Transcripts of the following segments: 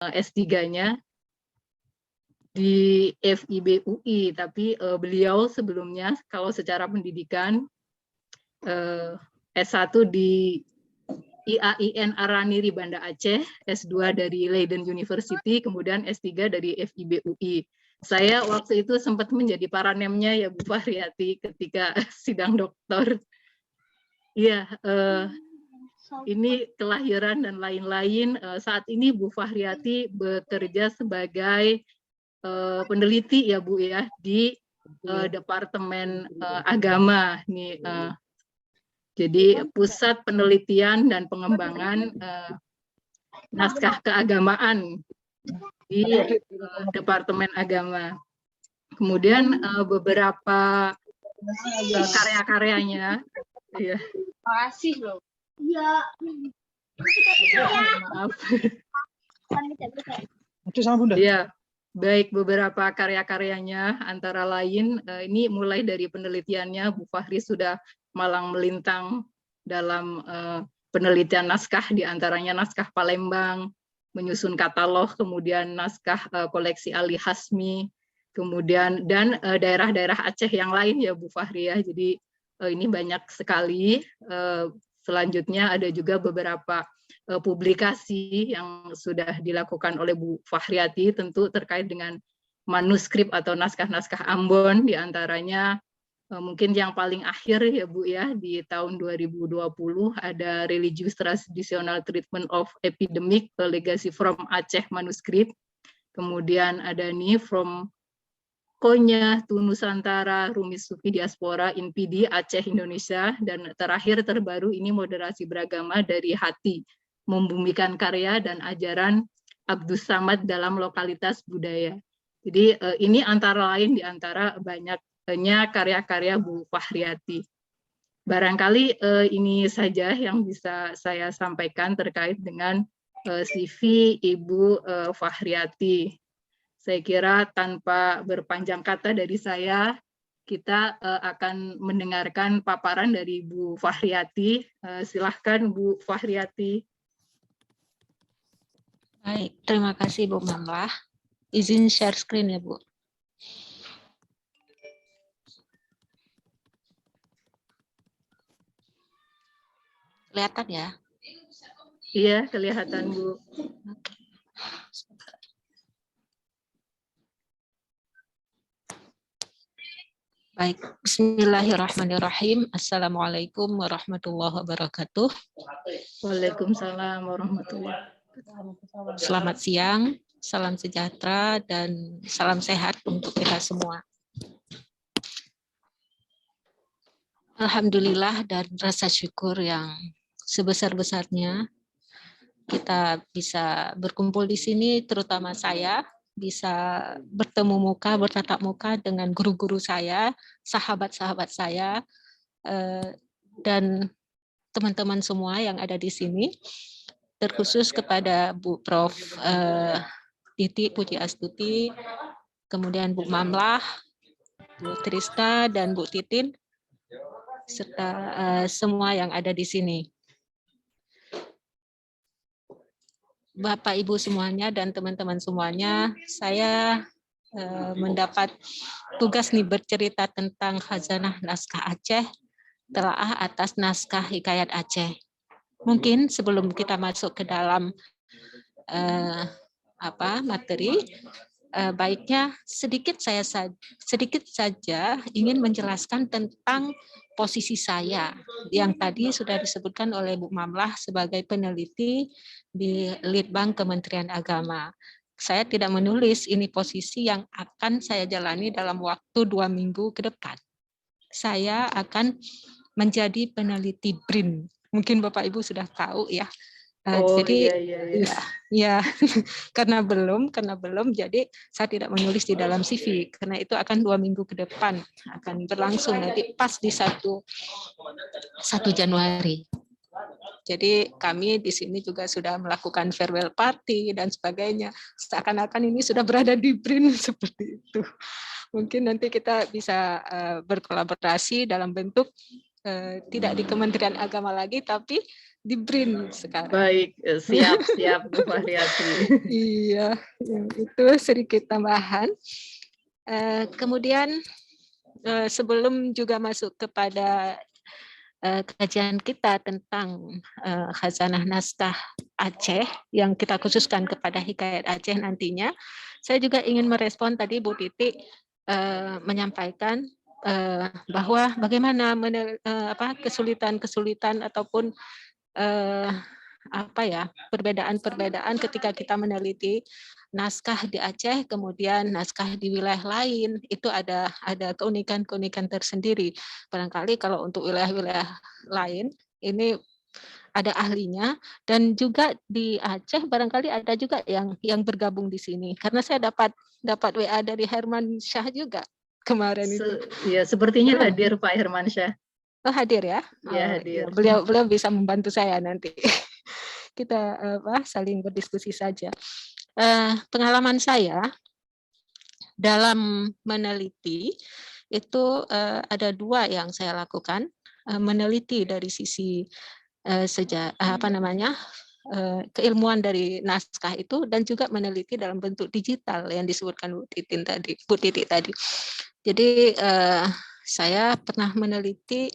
S3-nya di FIB UI, tapi beliau sebelumnya kalau secara pendidikan S1 di IAIN Araniri Banda Aceh, S2 dari Leiden University, kemudian S3 dari FIB UI. Saya waktu itu sempat menjadi paranemnya ya Bu Fahriyati ketika sidang doktor. Iya, ini kelahiran dan lain-lain. Saat ini Bu Fahriyati bekerja sebagai peneliti ya Bu ya di Departemen Agama nih. Jadi Pusat Penelitian dan Pengembangan Naskah Keagamaan di Departemen Agama. Kemudian beberapa karya-karyanya, ya. Makasih loh. Iya. Maaf. Itu sama Bunda. Ya, baik, beberapa karya-karyanya antara lain ini mulai dari penelitiannya Bu Fahri sudah malang melintang dalam penelitian naskah, diantaranya naskah Palembang, menyusun katalog, kemudian naskah koleksi Ali Hasmi, kemudian dan daerah-daerah Aceh yang lain ya Bu Fahri ya. Jadi ini banyak sekali. Selanjutnya ada juga beberapa publikasi yang sudah dilakukan oleh Bu Fahriyati tentu terkait dengan manuskrip atau naskah-naskah Ambon, diantaranya mungkin yang paling akhir ya Bu ya, di tahun 2020 ada Religious Traditional Treatment of Epidemic, A Legacy from Aceh Manuscript. Kemudian ada nih From Konya to Nusantara, Rumit Sufi Diaspora in PD Aceh Indonesia, dan terakhir terbaru ini Moderasi Beragama dari Hati, Membumikan Karya dan Ajaran Abdus Samad dalam Lokalitas Budaya. Jadi ini antara lain di antara banyaknya karya-karya Bu Fahriyati. Barangkali ini saja yang bisa saya sampaikan terkait dengan CV Ibu Fahriyati. Saya kira tanpa berpanjang kata dari saya, kita akan mendengarkan paparan dari Bu Fahriyati. Silahkan Bu Fahriyati. Baik, terima kasih Bu Mamlah. Izin share screen ya Bu. Kelihatan ya? Iya, kelihatan Bu. Baik, bismillahirrahmanirrahim. Assalamualaikum warahmatullahi wabarakatuh. Waalaikumsalam warahmatullahi wabarakatuh. Selamat siang, salam sejahtera, dan salam sehat untuk kita semua. Alhamdulillah dan rasa syukur yang sebesar-besarnya kita bisa berkumpul di sini, terutama saya, bisa bertemu muka, bertatap muka dengan guru-guru saya, sahabat-sahabat saya, dan teman-teman semua yang ada di sini, terkhusus kepada Bu Prof. Titi Puji Astuti, kemudian Bu Mamlah, Bu Trista, dan Bu Titin, serta semua yang ada di sini. Bapak Ibu semuanya dan teman-teman semuanya, saya mendapat tugas nih bercerita tentang Khazanah Naskah Aceh, telaah atas naskah Hikayat Aceh. Mungkin sebelum kita masuk ke dalam materi, baiknya sedikit saja ingin menjelaskan tentang posisi saya yang tadi sudah disebutkan oleh Bu Mamlah sebagai peneliti di Litbang Kementerian Agama. Saya tidak menulis ini posisi yang akan saya jalani dalam waktu 2 minggu ke depan. Saya akan menjadi peneliti BRIN. Mungkin Bapak Ibu sudah tahu ya. Jadi ya karena belum jadi saya tidak menulis di dalam CV karena itu akan 2 minggu ke depan akan berlangsung nanti pas di 1 Januari. Jadi kami di sini juga sudah melakukan farewell party dan sebagainya. Seakan-akan ini sudah berada di BRIN seperti itu. Mungkin nanti kita bisa berkolaborasi dalam bentuk tidak di Kementerian Agama lagi, tapi di BRIN sekarang. Baik, siap Bu Fahriati. Iya, itu sedikit tambahan. Kemudian sebelum juga masuk kepada kajian kita tentang khazanah naskah Aceh yang kita khususkan kepada Hikayat Aceh nantinya, saya juga ingin merespon tadi Bu Titi menyampaikan bahwa bagaimana kesulitan-kesulitan ataupun perbedaan-perbedaan ketika kita meneliti naskah di Aceh, kemudian naskah di wilayah lain, itu ada keunikan-keunikan tersendiri. Barangkali kalau untuk wilayah-wilayah lain, ini ada ahlinya, dan juga di Aceh barangkali ada juga yang bergabung di sini. Karena saya dapat WA dari Herman Syah juga kemarin itu. Ya, sepertinya hadir Pak Herman Syah. Oh, hadir ya? Ya, hadir. Ya, beliau bisa membantu saya nanti. Kita saling berdiskusi saja. Pengalaman saya dalam meneliti itu ada dua yang saya lakukan. Meneliti dari sisi keilmuan dari naskah itu, dan juga meneliti dalam bentuk digital yang disebutkan Bu Titi tadi. Jadi saya pernah meneliti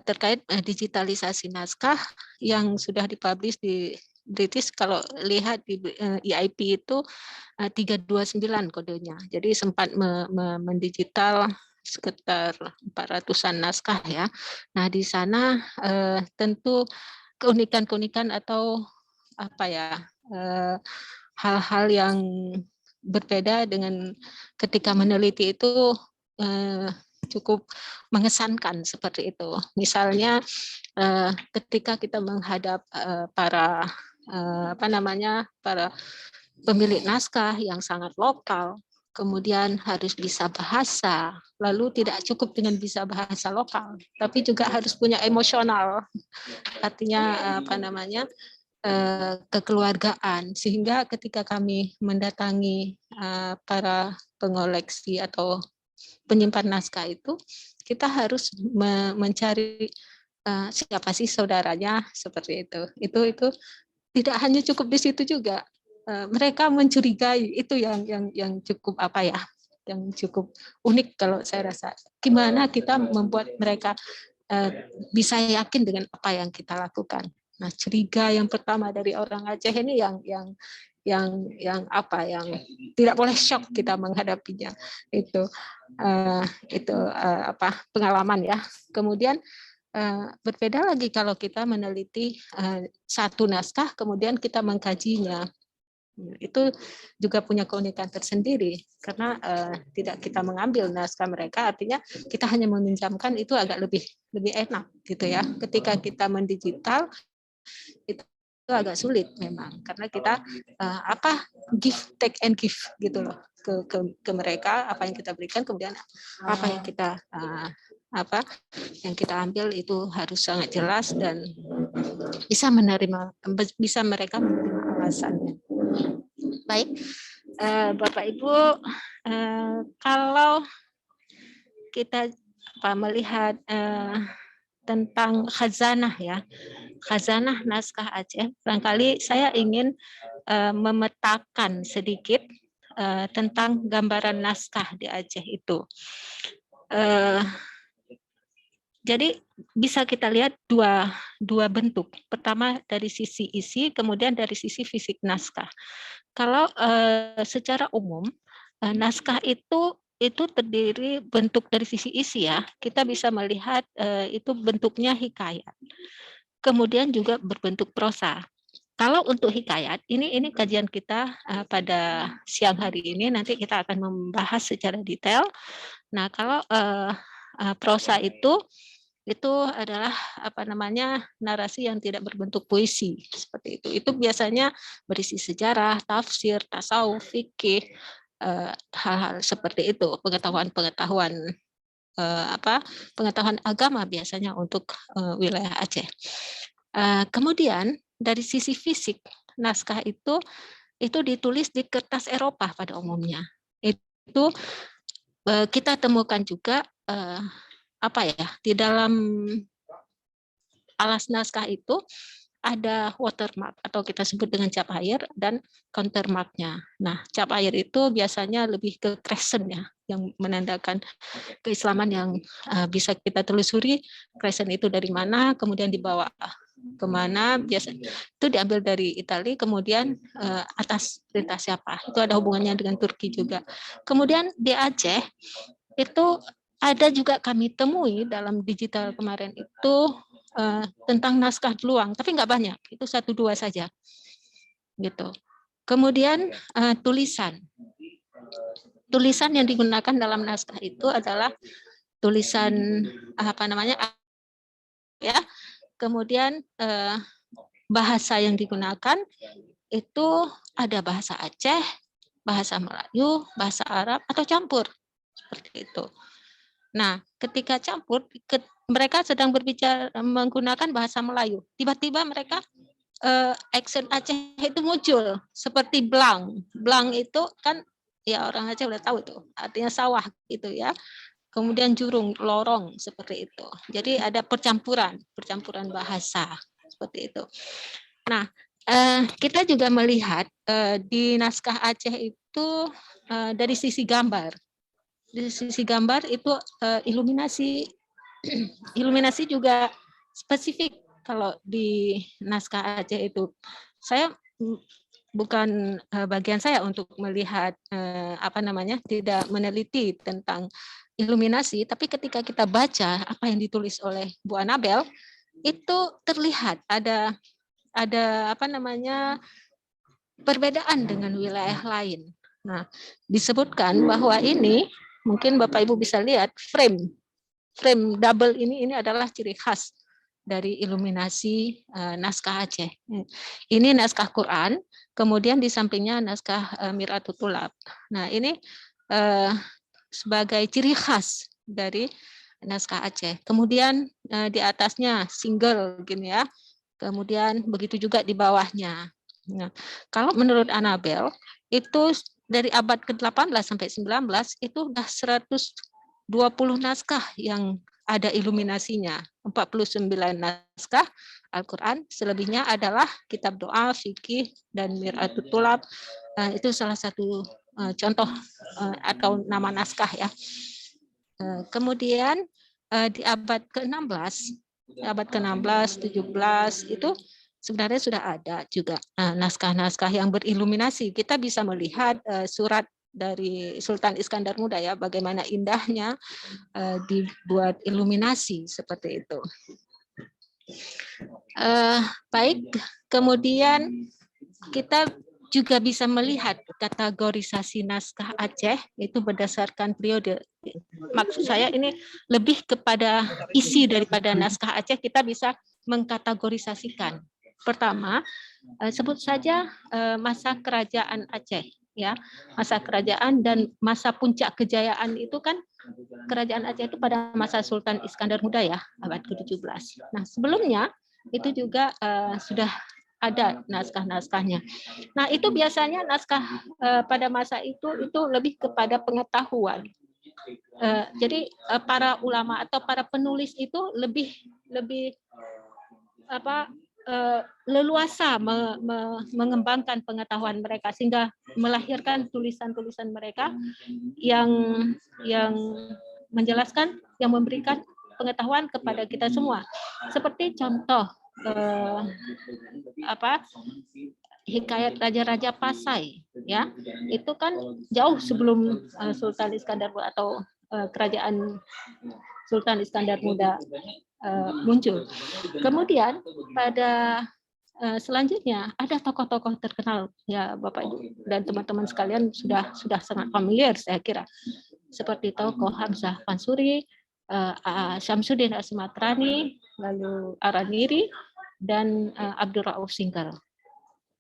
terkait digitalisasi naskah yang sudah dipublish di British. Kalau lihat di EIP itu 329 kodenya. Jadi sempat mendigital sekitar 400-an naskah ya. Nah, di sana tentu keunikan-keunikan atau hal-hal yang berbeda dengan ketika meneliti itu cukup mengesankan seperti itu. Misalnya ketika kita menghadap para pemilik naskah yang sangat lokal, kemudian harus bisa bahasa, lalu tidak cukup dengan bisa bahasa lokal, tapi juga harus punya emosional, artinya kekeluargaan, sehingga ketika kami mendatangi para pengoleksi atau penyimpan naskah itu, kita harus mencari siapa sih saudaranya, seperti itu. Itu tidak hanya cukup di situ juga. Mereka mencurigai, itu yang cukup yang cukup unik kalau saya rasa. Gimana kita membuat mereka bisa yakin dengan apa yang kita lakukan. Nah, curiga yang pertama dari orang Aceh ini yang tidak boleh shock kita menghadapinya. Itu pengalaman ya. Kemudian berbeda lagi kalau kita meneliti satu naskah kemudian kita mengkajinya. Itu juga punya keunikan tersendiri karena tidak kita mengambil naskah mereka, artinya kita hanya meminjamkan, itu agak lebih enak gitu ya. Ketika kita mendigital itu agak sulit memang karena kita take and give gitu loh ke mereka, apa yang kita berikan, kemudian apa yang kita ambil itu harus sangat jelas dan bisa mereka menerima alasannya. Baik, Bapak Ibu, kalau kita melihat tentang khazanah ya, khazanah naskah Aceh, barangkali saya ingin memetakan sedikit tentang gambaran naskah di Aceh itu. Jadi bisa kita lihat dua bentuk. Pertama dari sisi isi, kemudian dari sisi fisik naskah. Kalau secara umum naskah itu terdiri bentuk dari sisi isi ya. Kita bisa melihat itu bentuknya hikayat. Kemudian juga berbentuk prosa. Kalau untuk hikayat, ini kajian kita pada siang hari ini, nanti kita akan membahas secara detail. Nah, kalau prosa itu adalah narasi yang tidak berbentuk puisi seperti itu. Itu biasanya berisi sejarah, tafsir, tasawuf, fikih, hal-hal seperti itu, pengetahuan agama biasanya untuk wilayah Aceh. Kemudian dari sisi fisik, naskah itu ditulis di kertas Eropa pada umumnya. Itu kita temukan juga di dalam alas naskah itu ada watermark atau kita sebut dengan cap air dan countermarknya. Nah, cap air itu biasanya lebih ke crescent ya, yang menandakan keislaman yang bisa kita telusuri crescent itu dari mana, kemudian dibawa kemana, biasanya itu diambil dari Italia, kemudian atas perintah siapa, itu ada hubungannya dengan Turki juga. Kemudian di Aceh itu ada juga kami temui dalam digital kemarin itu tentang naskah Dluang, tapi nggak banyak, itu 1-2 saja, gitu. Kemudian tulisan yang digunakan dalam naskah itu adalah tulisan ya. Kemudian bahasa yang digunakan itu ada bahasa Aceh, bahasa Melayu, bahasa Arab atau campur seperti itu. Nah, ketika campur, mereka sedang berbicara menggunakan bahasa Melayu. Tiba-tiba mereka aksen Aceh itu muncul seperti blang. Blang itu kan ya orang Aceh udah tahu tuh, artinya sawah gitu ya. Kemudian jurung, lorong seperti itu. Jadi ada percampuran bahasa seperti itu. Nah, kita juga melihat di naskah Aceh itu dari sisi gambar. Di sisi gambar itu iluminasi juga spesifik kalau di naskah Aceh itu. Saya bukan bagian saya untuk melihat tidak meneliti tentang iluminasi, tapi ketika kita baca apa yang ditulis oleh Bu Anabel itu terlihat ada perbedaan dengan wilayah lain. Nah, disebutkan bahwa ini mungkin Bapak Ibu bisa lihat frame double ini adalah ciri khas dari iluminasi naskah Aceh. Ini naskah Quran, kemudian di sampingnya naskah Mir'atut Tulab. Nah, ini sebagai ciri khas dari naskah Aceh. Kemudian di atasnya single gini ya. Kemudian begitu juga di bawahnya. Nah, kalau menurut Anabel itu dari abad ke-18 sampai 19 itu udah 120 naskah yang ada iluminasinya. 49 naskah Al-Quran, selebihnya adalah kitab doa, fikih, dan Mir'atut Tulab. Itu salah satu contoh atau nama naskah ya. Kemudian di abad ke-16, 17 itu sebenarnya sudah ada juga naskah-naskah yang beriluminasi. Kita bisa melihat surat dari Sultan Iskandar Muda ya, bagaimana indahnya dibuat iluminasi seperti itu. Baik, kemudian kita juga bisa melihat kategorisasi naskah Aceh itu berdasarkan periode. Maksud saya ini lebih kepada isi daripada naskah Aceh, kita bisa mengkategorisasikan. Pertama, sebut saja masa kerajaan Aceh ya. Masa kerajaan dan masa puncak kejayaan itu kan kerajaan Aceh itu pada masa Sultan Iskandar Muda ya, abad ke-17. Nah, sebelumnya itu juga sudah ada naskah-naskahnya. Nah, itu biasanya naskah pada masa itu lebih kepada pengetahuan. Jadi para ulama atau para penulis itu lebih leluasa mengembangkan pengetahuan mereka sehingga melahirkan tulisan-tulisan mereka yang menjelaskan, yang memberikan pengetahuan kepada kita semua. Seperti contoh hikayat Raja-Raja Pasai ya, itu kan jauh sebelum Sultan Iskandar atau kerajaan Sultan Iskandar Muda muncul. Kemudian pada selanjutnya ada tokoh-tokoh terkenal ya Bapak Ibu dan teman-teman sekalian sudah sangat familiar saya kira, seperti tokoh Hamzah Pansuri, Syamsuddin As-Sumatrani, lalu Araniri, dan Abdul Rauf Singkal.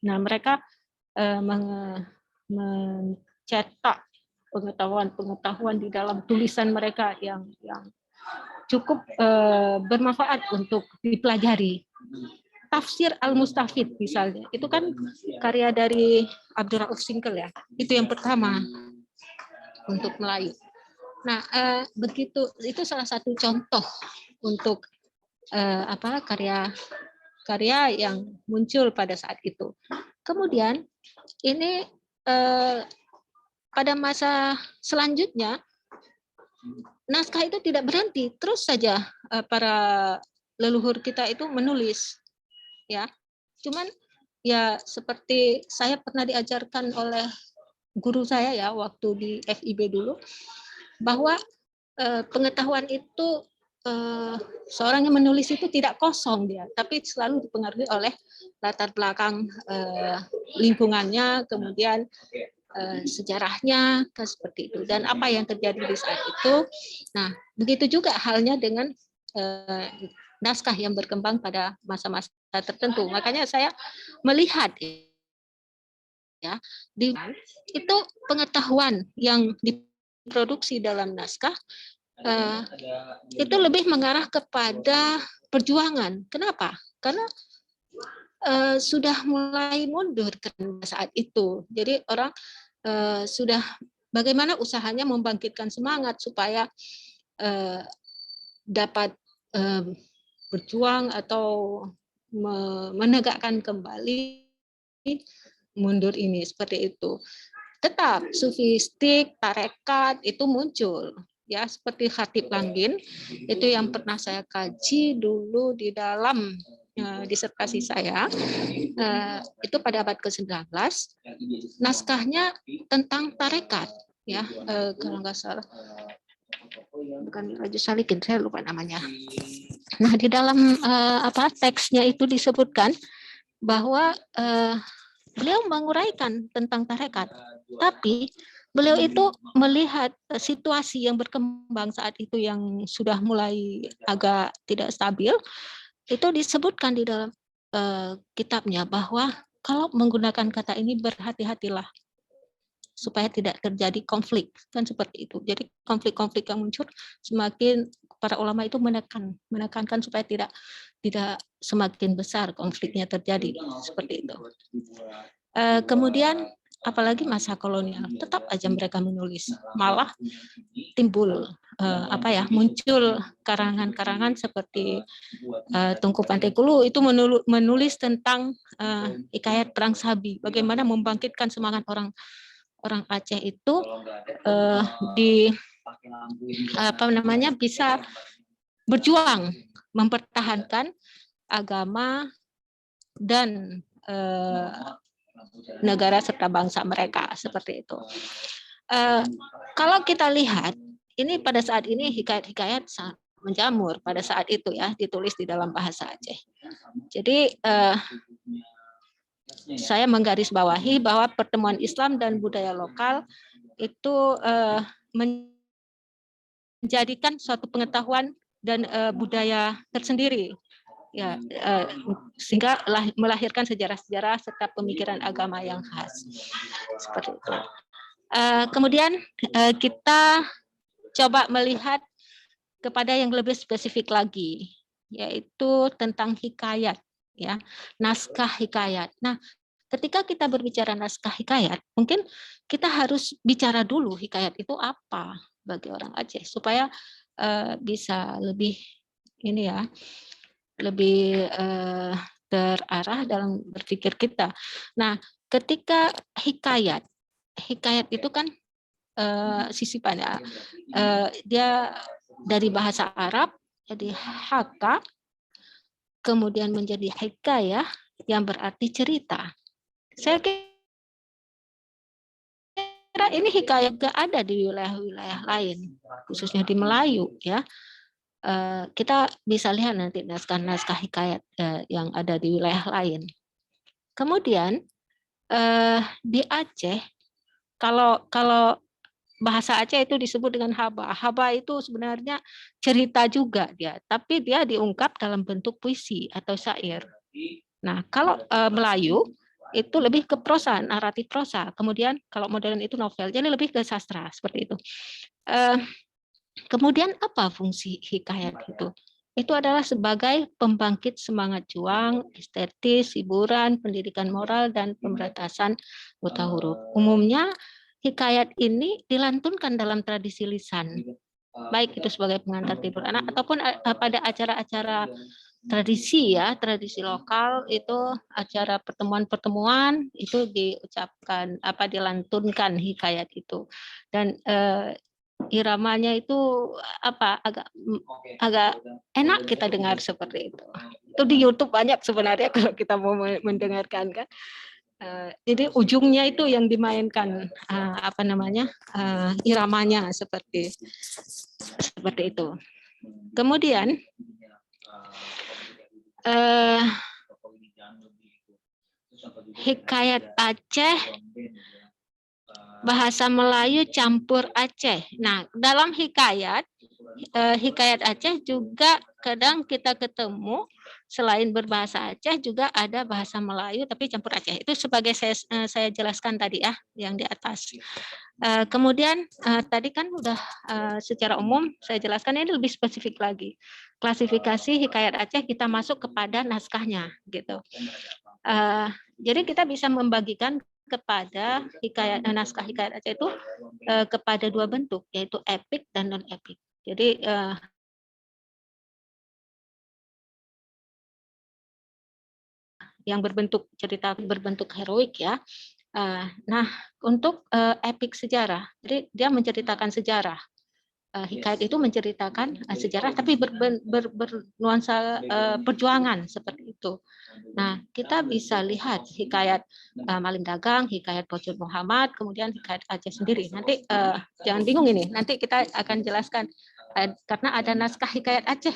Nah, mereka mencetak pengetahuan di dalam tulisan mereka yang cukup bermanfaat untuk dipelajari. Tafsir Al-Mustafid misalnya, itu kan karya dari Abdul Rauf Singkal ya. Itu yang pertama untuk Melayu. Nah, begitu itu salah satu contoh untuk karya yang muncul pada saat itu. Kemudian ini pada masa selanjutnya naskah itu tidak berhenti, terus saja para leluhur kita itu menulis, ya. Cuman ya seperti saya pernah diajarkan oleh guru saya ya waktu di FIB dulu, bahwa pengetahuan itu seorang yang menulis itu tidak kosong dia, tapi selalu dipengaruhi oleh latar belakang lingkungannya, kemudian sejarahnya, seperti itu, dan apa yang terjadi di saat itu. Nah, begitu juga halnya dengan naskah yang berkembang pada masa-masa tertentu. Makanya saya melihat ya itu pengetahuan yang diproduksi dalam naskah itu lebih mengarah kepada perjuangan. Kenapa? Karena sudah mulai mundur saat itu. Jadi orang sudah bagaimana usahanya membangkitkan semangat supaya dapat berjuang atau menegakkan kembali mundur ini, seperti itu. Tetap sufistik, tarekat itu muncul, ya, seperti Khatib Langgin itu yang pernah saya kaji dulu di dalam disertasi saya, itu pada abad ke-19, naskahnya tentang tarekat, ya, kalau nggak salah, bukan Raja Salikin, saya lupa namanya. Nah, di dalam teksnya itu disebutkan bahwa beliau menguraikan tentang tarekat, tapi beliau itu melihat situasi yang berkembang saat itu yang sudah mulai agak tidak stabil. Itu disebutkan di dalam kitabnya bahwa kalau menggunakan kata ini berhati-hatilah supaya tidak terjadi konflik, kan seperti itu. Jadi konflik-konflik yang muncul semakin para ulama itu menekankan supaya tidak semakin besar konfliknya terjadi, seperti itu. Kemudian apalagi masa kolonial, tetap aja mereka menulis, malah timbul muncul karangan-karangan seperti Tunku Pantai itu menulis tentang hikayat perang Sabi, bagaimana membangkitkan semangat orang Aceh itu bisa berjuang mempertahankan agama dan negara serta bangsa mereka, seperti itu. Kalau kita lihat ini pada saat ini hikayat-hikayat sangat menjamur pada saat itu, ya, ditulis di dalam bahasa Aceh. Jadi saya menggarisbawahi bahwa pertemuan Islam dan budaya lokal itu menjadikan suatu pengetahuan dan budaya tersendiri, ya, sehingga melahirkan sejarah-sejarah serta pemikiran agama yang khas, seperti itu. Kemudian kita coba melihat kepada yang lebih spesifik lagi, yaitu tentang hikayat, ya, naskah hikayat. Nah, ketika kita berbicara naskah hikayat, mungkin kita harus bicara dulu hikayat itu apa bagi orang Aceh supaya bisa lebih lebih terarah dalam berpikir kita. Nah, ketika hikayat itu kan sisipan, ya, dia dari bahasa Arab jadi haka, kemudian menjadi hikayah yang berarti cerita. Saya kira ini hikayat gak ada di wilayah-wilayah lain, khususnya di Melayu, ya. Kita bisa lihat nanti naskah-naskah hikayat yang ada di wilayah lain. Kemudian di Aceh, kalau bahasa Aceh itu disebut dengan haba. Haba itu sebenarnya cerita juga dia, tapi dia diungkap dalam bentuk puisi atau syair. Nah, kalau Melayu itu lebih ke prosa, naratif prosa. Kemudian kalau modern itu novel, jadi lebih ke sastra, seperti itu. Kemudian apa fungsi hikayat itu? Itu adalah sebagai pembangkit semangat juang, estetis, hiburan, pendidikan moral, dan pemberantasan buta huruf. Umumnya hikayat ini dilantunkan dalam tradisi lisan, baik itu sebagai pengantar tidur anak ataupun pada acara-acara tradisi ya, tradisi lokal itu acara pertemuan-pertemuan itu diucapkan dilantunkan hikayat itu. Dan iramanya itu agak enak kita dengar seperti itu. Itu di YouTube banyak sebenarnya kalau kita mau mendengarkan kan. Jadi ujungnya itu yang dimainkan iramanya seperti itu. Kemudian hikayat Aceh bahasa Melayu campur Aceh. Nah, dalam hikayat Aceh juga kadang kita ketemu selain berbahasa Aceh juga ada bahasa Melayu tapi campur Aceh. Itu sebagai saya jelaskan tadi ya yang di atas. Kemudian tadi kan udah secara umum saya jelaskan, ini lebih spesifik lagi. Klasifikasi hikayat Aceh kita masuk kepada naskahnya gitu. Jadi kita bisa membagikan kepada naskah hikayat Aceh itu kepada dua bentuk, yaitu epik dan non epik. Jadi yang berbentuk cerita berbentuk heroik ya. Nah, untuk epik sejarah, jadi dia menceritakan sejarah. Hikayat itu menceritakan sejarah tapi bernuansa perjuangan seperti itu. Nah, kita bisa lihat hikayat Malim Dagang, hikayat Pocot Muhammad, kemudian hikayat Aceh sendiri. Nanti jangan bingung ini, nanti kita akan jelaskan karena ada naskah hikayat Aceh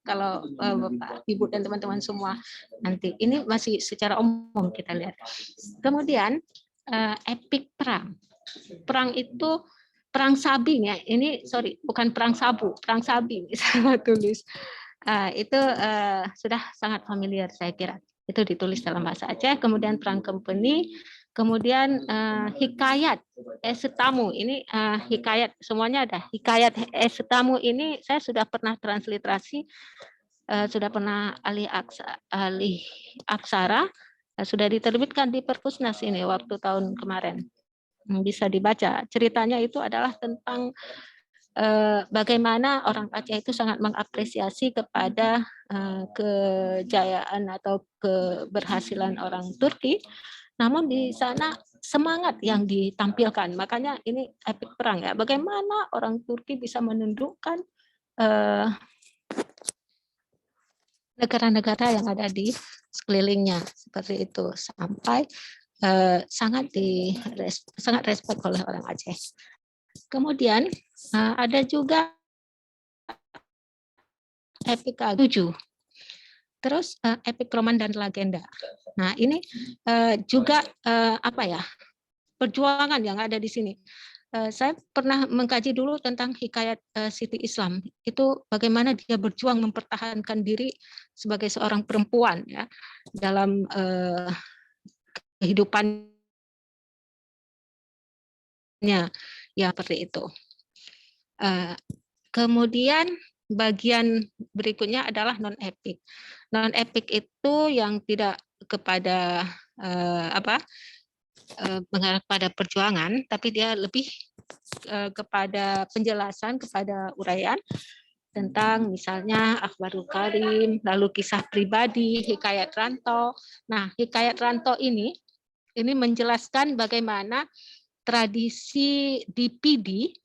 kalau Bapak, Ibu dan teman-teman semua nanti. Ini masih secara umum kita lihat. Kemudian epik perang. Perang itu perang Sabing ya, ini bukan perang Sabu, perang Sabing saya tulis. Itu sudah sangat familiar saya kira. Itu ditulis dalam bahasa Aceh. Kemudian perang Kempeni, kemudian hikayat Setamu. Ini hikayat semuanya ada. Hikayat Setamu ini saya sudah pernah transliterasi, sudah pernah alih aksara, sudah diterbitkan di Perpusnas ini waktu tahun kemarin. Bisa dibaca. Ceritanya itu adalah tentang bagaimana orang Aceh itu sangat mengapresiasi kepada kejayaan atau keberhasilan orang Turki. Namun di sana semangat yang ditampilkan. Makanya ini epik perang ya. Bagaimana orang Turki bisa menundukkan negara-negara yang ada di sekelilingnya seperti itu sampai sangat respect oleh orang Aceh. Kemudian ada juga epik 7. Terus epik roman dan legenda. Nah, ini juga perjuangan yang ada di sini. Saya pernah mengkaji dulu tentang hikayat Siti Islam. Itu bagaimana dia berjuang mempertahankan diri sebagai seorang perempuan ya dalam kehidupannya ya seperti itu. Kemudian bagian berikutnya adalah non epik. Non epik itu yang tidak kepada mengarah pada perjuangan, tapi dia lebih kepada penjelasan, kepada uraian tentang misalnya Akhbarul Karim, lalu kisah pribadi, hikayat rantau. Nah, hikayat rantau ini menjelaskan bagaimana tradisi di Pidi,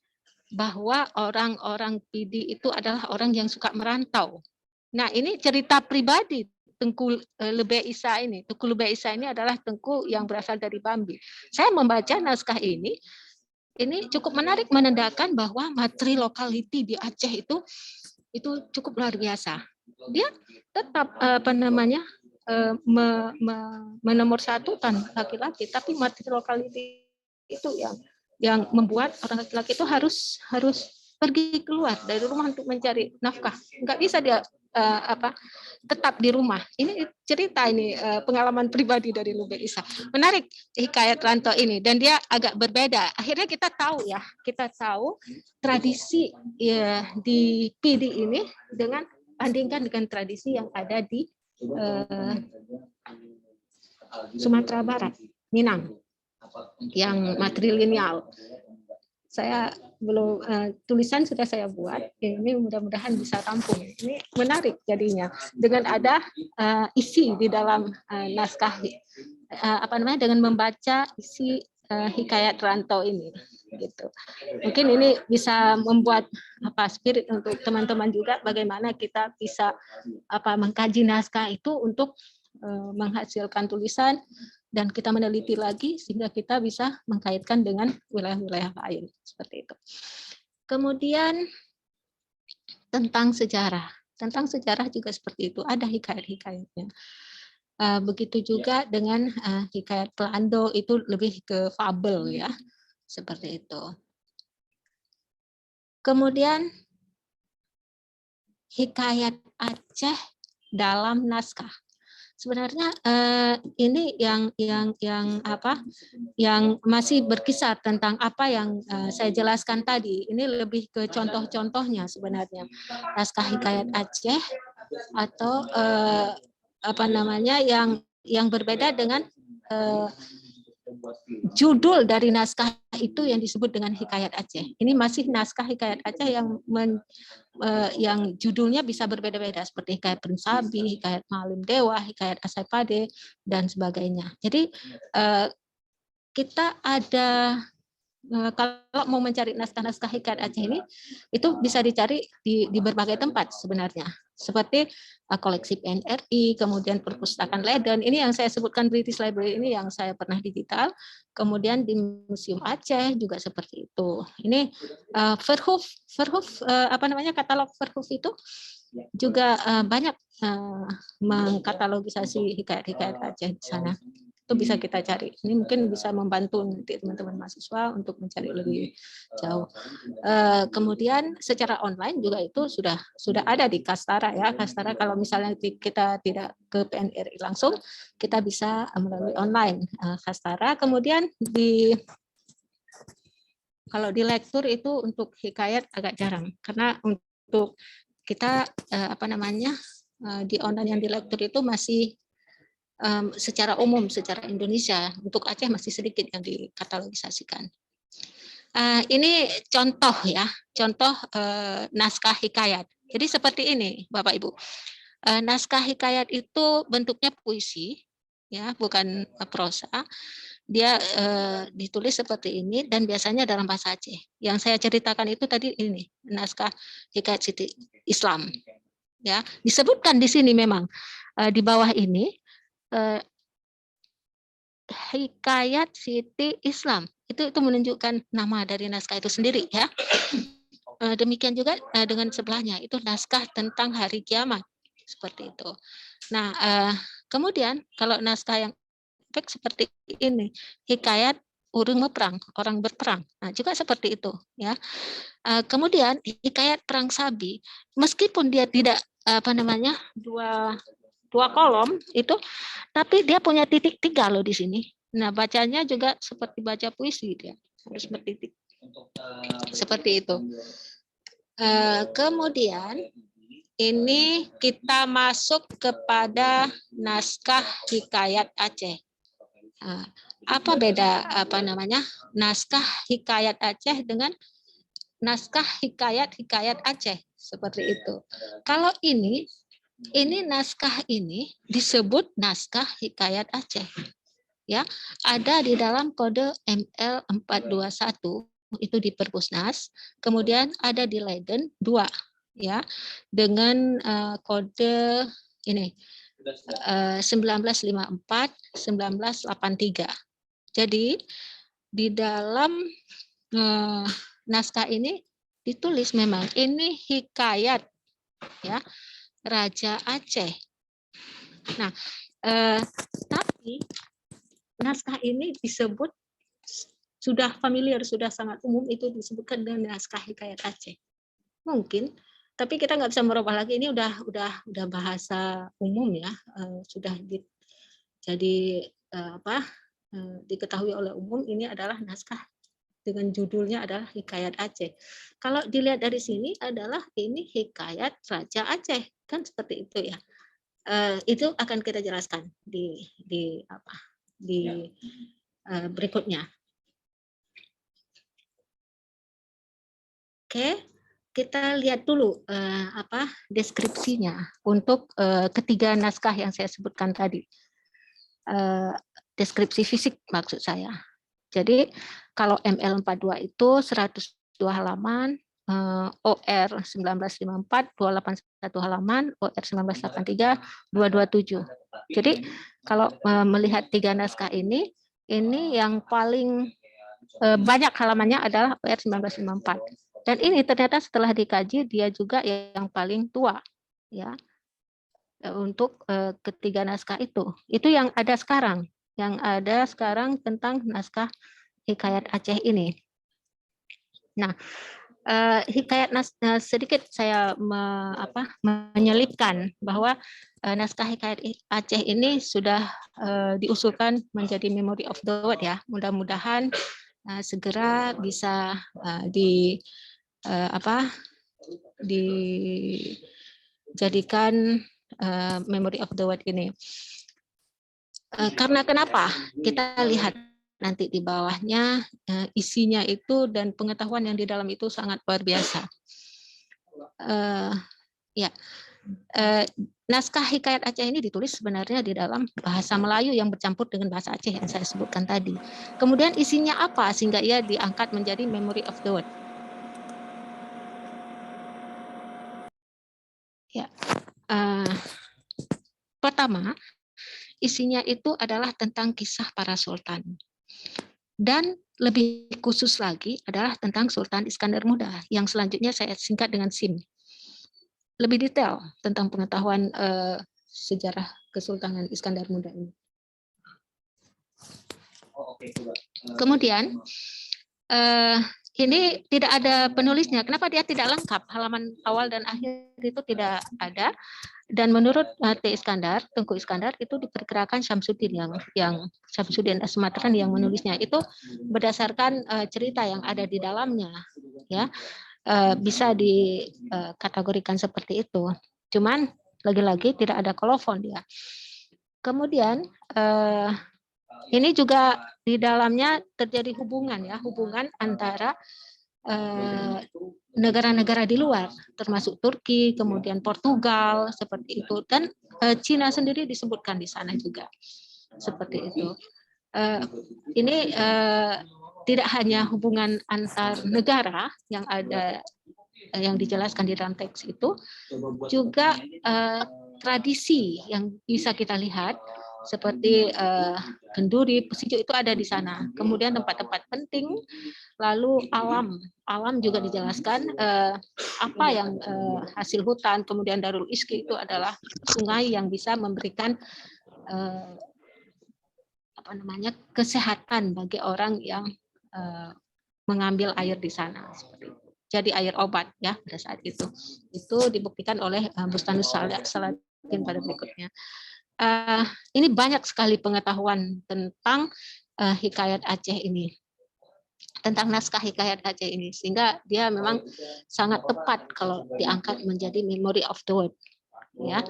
bahwa orang-orang Pidi itu adalah orang yang suka merantau. Nah, ini cerita pribadi Tengku Lebe Isa ini. Tengku Lebe Isa ini adalah Tengku yang berasal dari Bambi. Saya membaca naskah ini cukup menarik menandakan bahwa materi lokaliti di Aceh itu cukup luar biasa. Dia tetap menomorsatukan laki-laki, tapi materi lokaliti itu yang membuat orang laki-laki itu harus pergi keluar dari rumah untuk mencari nafkah. Nggak bisa dia tetap di rumah. Ini cerita ini pengalaman pribadi dari Lube Isa. Menarik hikayat rantau ini dan dia agak berbeda. Akhirnya kita tahu tradisi ya, di PD ini bandingkan dengan tradisi yang ada di Sumatera Barat, Minang, yang matrilineal. saya belum tulisan sudah saya buat. Ini mudah-mudahan bisa rampung. Ini menarik jadinya dengan ada isi di dalam naskah dengan membaca isi hikayat rantau ini gitu. Mungkin ini bisa membuat spirit untuk teman-teman juga bagaimana kita bisa mengkaji naskah itu untuk menghasilkan tulisan dan kita meneliti lagi sehingga kita bisa mengkaitkan dengan wilayah-wilayah lain seperti itu. Kemudian tentang sejarah juga seperti itu, ada hikayat-hikayatnya. Begitu juga dengan hikayat Pelando, itu lebih ke fabel ya, seperti itu. Kemudian hikayat Aceh dalam naskah. Sebenarnya ini yang masih berkisar tentang apa yang saya jelaskan tadi. Ini lebih ke contoh-contohnya sebenarnya. Naskah hikayat Aceh atau yang berbeda dengan judul dari naskah itu yang disebut dengan hikayat Aceh. Ini masih naskah hikayat Aceh yang judulnya bisa berbeda-beda seperti hikayat Prinsabi, hikayat Malim Dewa, hikayat Asapade dan sebagainya. Jadi kita ada kalau mau mencari naskah-naskah hikayat Aceh ini itu bisa dicari di berbagai tempat sebenarnya. Seperti koleksi PNRI, kemudian perpustakaan Leiden, ini yang saya sebutkan British Library ini yang saya pernah digital, kemudian di Museum Aceh juga seperti itu. Ini Verhoef katalog Verhoef itu juga banyak mengkatalogisasi hikayat-hikayat Aceh di sana. Itu bisa kita cari. Ini mungkin bisa membantu nanti teman-teman mahasiswa untuk mencari lebih jauh. Kemudian secara online juga itu sudah ada di Kastara ya. Kastara kalau misalnya kita tidak ke PNRI langsung, kita bisa melalui online Kastara. Kemudian kalau di lektur itu untuk hikayat agak jarang karena untuk kita di online yang di lektur itu masih secara umum, secara Indonesia. Untuk Aceh masih sedikit yang dikatalogisasikan. Ini contoh ya, contoh naskah hikayat. Jadi seperti ini, Bapak Ibu. Naskah hikayat itu bentuknya puisi, ya, bukan prosa. Dia ditulis seperti ini dan biasanya dalam bahasa Aceh. Yang saya ceritakan itu tadi ini, naskah hikayat Siti Islam. Ya, disebutkan di sini memang di bawah ini. Hikayat Siti Islam itu menunjukkan nama dari naskah itu sendiri ya. Demikian juga dengan sebelahnya itu naskah tentang hari kiamat seperti itu. Nah kemudian kalau naskah yang seperti ini hikayat urung meperang, orang berperang, nah juga seperti itu ya. Kemudian hikayat perang Sabi meskipun dia tidak dua kolom itu, tapi dia punya titik 3 loh di sini. Nah, bacanya juga seperti baca puisi dia, harus bertitik. Seperti itu. Kemudian ini kita masuk kepada naskah hikayat Aceh. Apa beda naskah hikayat Aceh dengan naskah hikayat Aceh seperti itu. Kalau ini naskah ini disebut naskah hikayat Aceh. Ya, ada di dalam kode ML 421 itu di Perpusnas, kemudian ada di Leiden 2 ya dengan kode ini 1954 1983. Jadi di dalam naskah ini ditulis memang ini hikayat ya Raja Aceh. Nah, tapi naskah ini disebut sudah familiar, sudah sangat umum itu disebutkan dengan naskah hikayat Aceh. Mungkin, tapi kita nggak bisa merubah lagi. Ini udah bahasa umum ya, sudah diketahui oleh umum. Ini adalah naskah dengan judulnya adalah hikayat Aceh. Kalau dilihat dari sini adalah ini hikayat Raja Aceh, kan seperti itu ya. Itu akan kita jelaskan di berikutnya. Oke, kita lihat dulu deskripsinya untuk ketiga naskah yang saya sebutkan tadi. Deskripsi fisik maksud saya. Jadi kalau ML42 itu 102 halaman, OR 1954 281 halaman, OR 1983 227. Jadi kalau melihat tiga naskah ini yang paling banyak halamannya adalah OR 1954. Dan ini ternyata setelah dikaji dia juga yang paling tua ya untuk ketiga naskah itu. Itu yang ada sekarang. Yang ada sekarang tentang naskah Hikayat Aceh ini. Nah, sedikit saya menyelipkan bahwa naskah Hikayat Aceh ini sudah diusulkan menjadi Memory of the Word ya. Mudah-mudahan segera bisa dijadikan Memory of the Word ini. Karena kenapa? Kita lihat nanti di bawahnya isinya itu dan pengetahuan yang di dalam itu sangat luar biasa. Naskah Hikayat Aceh ini ditulis sebenarnya di dalam bahasa Melayu yang bercampur dengan bahasa Aceh yang saya sebutkan tadi. Kemudian isinya apa sehingga ia diangkat menjadi Memory of the Word? Ya, pertama isinya itu adalah tentang kisah para sultan. Dan lebih khusus lagi adalah tentang Sultan Iskandar Muda yang selanjutnya saya singkat dengan SIM. Lebih detail tentang pengetahuan sejarah Kesultanan Iskandar Muda ini. Kemudian ini tidak ada penulisnya. Kenapa dia tidak lengkap? Halaman awal dan akhir itu tidak ada. Dan menurut Tengku Iskandar itu diperkirakan Syamsuddin yang Syamsuddin Sumatran yang menulisnya itu berdasarkan cerita yang ada di dalamnya, ya bisa dikategorikan seperti itu. Cuman lagi-lagi tidak ada kolofon dia. Kemudian ini juga di dalamnya terjadi hubungan antara negara-negara di luar, termasuk Turki, kemudian Portugal, seperti itu. Dan Cina sendiri disebutkan di sana juga, seperti itu. Ini tidak hanya hubungan antar negara yang ada, yang dijelaskan di dalam teks itu, juga tradisi yang bisa kita lihat, seperti kenduri, pesijo itu ada di sana. Kemudian tempat-tempat penting, lalu alam juga dijelaskan apa yang hasil hutan, kemudian Darul Iski itu adalah sungai yang bisa memberikan kesehatan bagi orang yang mengambil air di sana, seperti itu. Jadi air obat ya pada saat itu dibuktikan oleh Bustanus Salatin pada berikutnya. Ini banyak sekali pengetahuan tentang Hikayat Aceh ini, tentang naskah Hikayat Aceh ini, sehingga dia memang sangat tepat kalau diangkat menjadi Memory of the Word. Ya,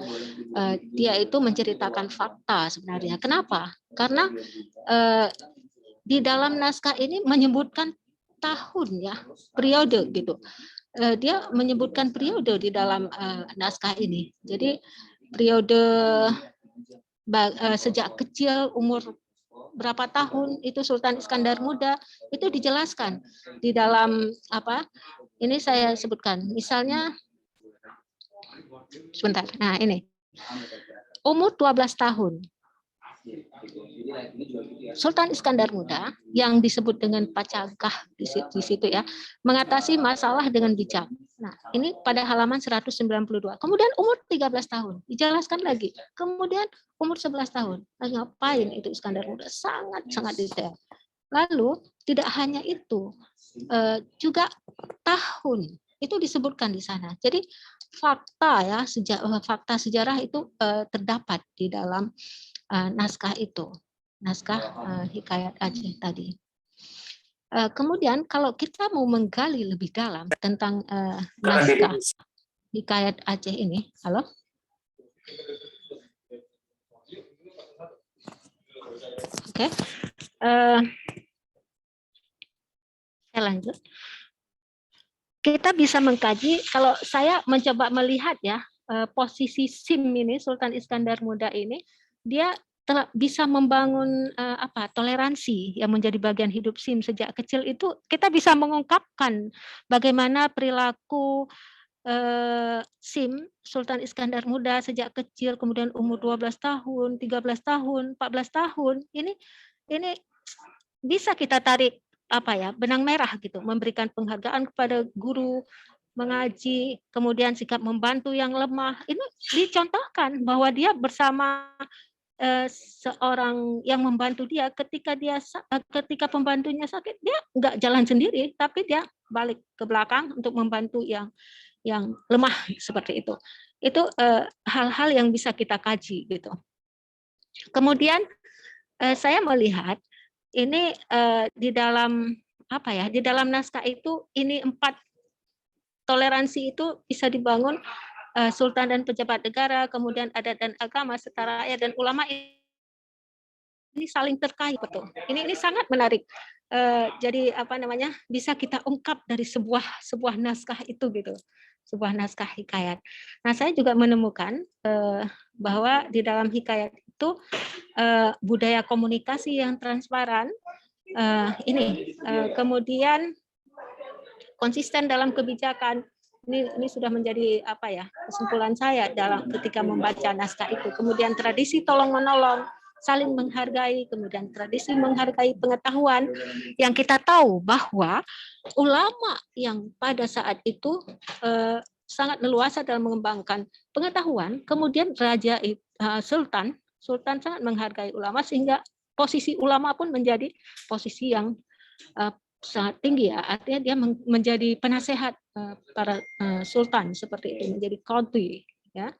dia itu menceritakan fakta sebenarnya. Kenapa? Karena di dalam naskah ini menyebutkan tahun ya, periode gitu. Dia menyebutkan periode di dalam naskah ini. Jadi periode sejak kecil, umur berapa tahun itu Sultan Iskandar Muda itu dijelaskan di dalam ini saya sebutkan. Misalnya sebentar. Nah, ini. Umur 12 tahun. Sultan Iskandar Muda yang disebut dengan Pacagah di situ ya, mengatasi masalah dengan bijak. Nah, ini pada halaman 192. Kemudian umur 13 tahun, dijelaskan lagi. Kemudian umur 11 tahun. Nah, ngapain itu Iskandar Muda? Sangat detail. Lalu tidak hanya itu, juga tahun itu disebutkan di sana. Jadi fakta sejarah itu terdapat di dalam naskah itu, naskah Hikayat Aceh tadi. Kemudian kalau kita mau menggali lebih dalam tentang naskah Hikayat Aceh ini, halo? Oke. Saya lanjut. kita bisa mengkaji, kalau saya mencoba melihat ya, posisi SIM ini, Sultan Iskandar Muda ini, dia bisa membangun toleransi yang menjadi bagian hidup SIM sejak kecil. Itu kita bisa mengungkapkan bagaimana perilaku SIM Sultan Iskandar Muda sejak kecil, kemudian umur 12 tahun, 13 tahun, 14 tahun. Ini bisa kita tarik benang merah gitu, memberikan penghargaan kepada guru, mengaji, kemudian sikap membantu yang lemah. Ini dicontohkan bahwa dia bersama seorang yang membantu dia ketika pembantunya sakit, dia nggak jalan sendiri, tapi dia balik ke belakang untuk membantu yang lemah seperti itu. Itu hal-hal yang bisa kita kaji gitu. Kemudian saya melihat ini di dalam di dalam naskah itu ini 4 toleransi itu bisa dibangun, sultan dan pejabat negara, kemudian adat dan agama, serta rakyat dan ulama, ini saling terkait betul. Ini sangat menarik. Jadi bisa kita ungkap dari sebuah naskah itu gitu, sebuah naskah hikayat. Nah, saya juga menemukan bahwa di dalam hikayat itu budaya komunikasi yang transparan, kemudian konsisten dalam kebijakan. Ini sudah menjadi kesimpulan saya dalam ketika membaca naskah itu. Kemudian tradisi tolong menolong, saling menghargai, kemudian tradisi menghargai pengetahuan, yang kita tahu bahwa ulama yang pada saat itu sangat leluasa dalam mengembangkan pengetahuan, kemudian raja sultan sangat menghargai ulama, sehingga posisi ulama pun menjadi posisi yang sangat tinggi ya, artinya dia menjadi penasehat para sultan seperti itu, menjadi qadhi ya.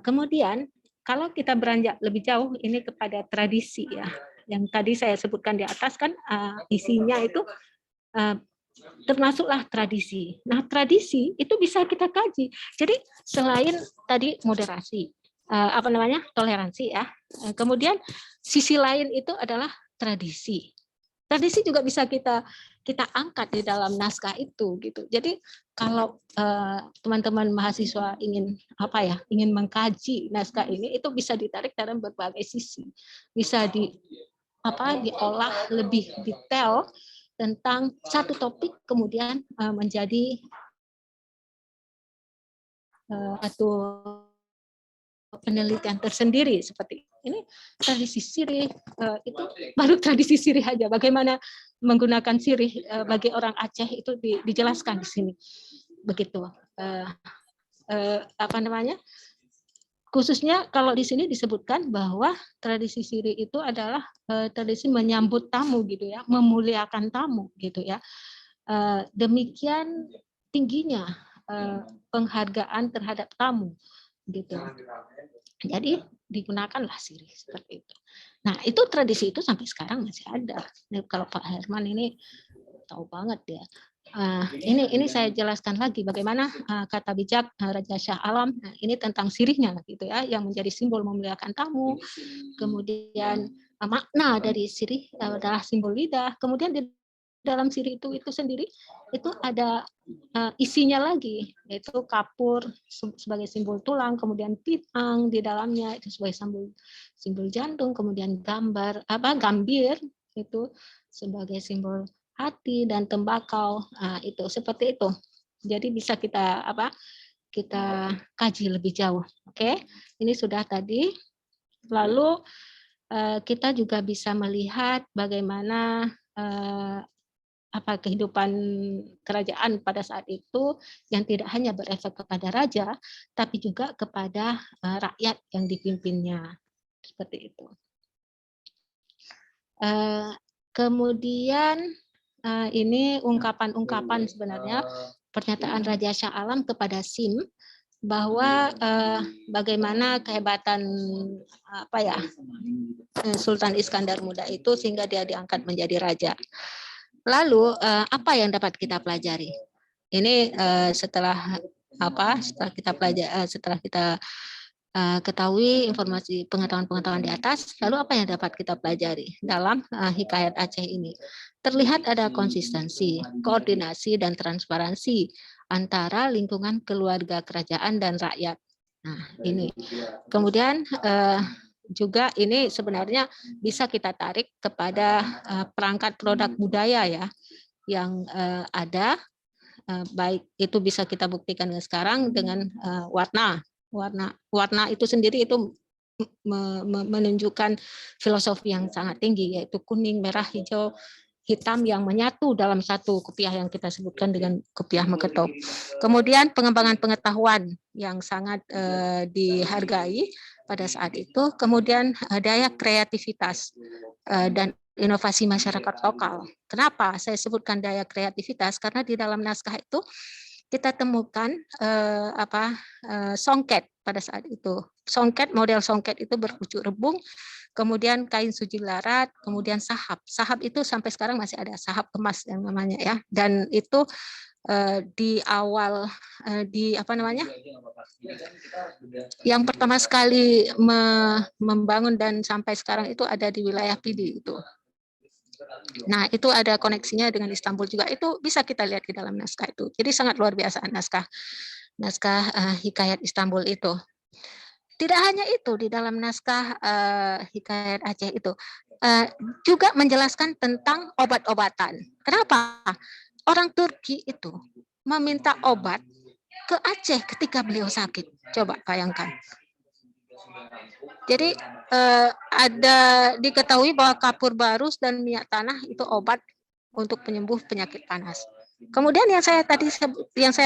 Kemudian kalau kita beranjak lebih jauh ini kepada tradisi ya, yang tadi saya sebutkan di atas kan isinya itu termasuklah tradisi. Nah, tradisi itu bisa kita kaji. Jadi selain tadi moderasi, toleransi ya, kemudian sisi lain itu adalah tradisi. Tradisi juga bisa kita angkat di dalam naskah itu gitu. Jadi kalau teman-teman mahasiswa ingin ingin mengkaji naskah ini, itu bisa ditarik dalam berbagai sisi. Bisa diolah lebih detail tentang satu topik, kemudian menjadi penelitian tersendiri seperti ini. Tradisi sirih itu baru tradisi sirih aja, bagaimana menggunakan sirih bagi orang Aceh itu dijelaskan di sini begitu. Khususnya kalau di sini disebutkan bahwa tradisi sirih itu adalah tradisi menyambut tamu gitu ya, memuliakan tamu gitu ya. Demikian tingginya penghargaan terhadap tamu gitu. Jadi digunakanlah sirih seperti itu. Nah, itu tradisi itu sampai sekarang masih ada. Nah, kalau Pak Herman ini tahu banget ya. Ini saya jelaskan lagi bagaimana kata bijak Raja Shah Alam. Nah, ini tentang sirihnya gitu ya, yang menjadi simbol memuliakan tamu. Kemudian makna dari sirih adalah simbol lidah. Kemudian di dalam sirih itu sendiri itu ada isinya lagi, yaitu kapur sebagai simbol tulang, kemudian pitang di dalamnya itu sebagai simbol jantung, kemudian gambir itu sebagai simbol hati, dan tembakau itu seperti itu. Jadi bisa kita kaji lebih jauh. Oke, ini sudah tadi. Lalu kita juga bisa melihat bagaimana kehidupan kerajaan pada saat itu yang tidak hanya berefek kepada raja, tapi juga kepada rakyat yang dipimpinnya. Seperti itu. Kemudian ini ungkapan-ungkapan sebenarnya pernyataan Raja Shah Alam kepada SIM bahwa bagaimana kehebatan Sultan Iskandar Muda itu sehingga dia diangkat menjadi raja. Lalu apa yang dapat kita pelajari? Ini setelah kita ketahui informasi pengetahuan-pengetahuan di atas, lalu apa yang dapat kita pelajari dalam Hikayat Aceh ini? Terlihat ada konsistensi, koordinasi, dan transparansi antara lingkungan keluarga kerajaan dan rakyat. Nah, ini. Kemudian juga ini sebenarnya bisa kita tarik kepada perangkat produk budaya ya yang ada, baik itu bisa kita buktikan sekarang dengan warna itu sendiri itu menunjukkan filosofi yang sangat tinggi, yaitu kuning, merah, hijau, hitam yang menyatu dalam satu kopiah yang kita sebutkan dengan kopiah Meketop. Kemudian pengembangan pengetahuan yang sangat dihargai pada saat itu. Kemudian daya kreativitas dan inovasi masyarakat lokal. Kenapa saya sebutkan daya kreativitas? Karena di dalam naskah itu kita temukan songket pada saat itu. Songket, model songket itu berpucuk rebung, kemudian kain suji larat, kemudian sahap. Sahap itu sampai sekarang masih ada, sahap kemas yang namanya ya. Dan itu di awal yang pertama sekali membangun dan sampai sekarang itu ada di wilayah Pidi itu. Nah, itu ada koneksinya dengan Istanbul juga. Itu bisa kita lihat di dalam naskah itu. Jadi sangat luar biasa naskah Hikayat Istanbul itu. Tidak hanya itu, di dalam naskah Hikayat Aceh itu juga menjelaskan tentang obat-obatan. Kenapa? Orang Turki itu meminta obat ke Aceh ketika beliau sakit. Coba bayangkan. Jadi ada diketahui bahwa kapur barus dan minyak tanah itu obat untuk penyembuh penyakit panas. Kemudian yang saya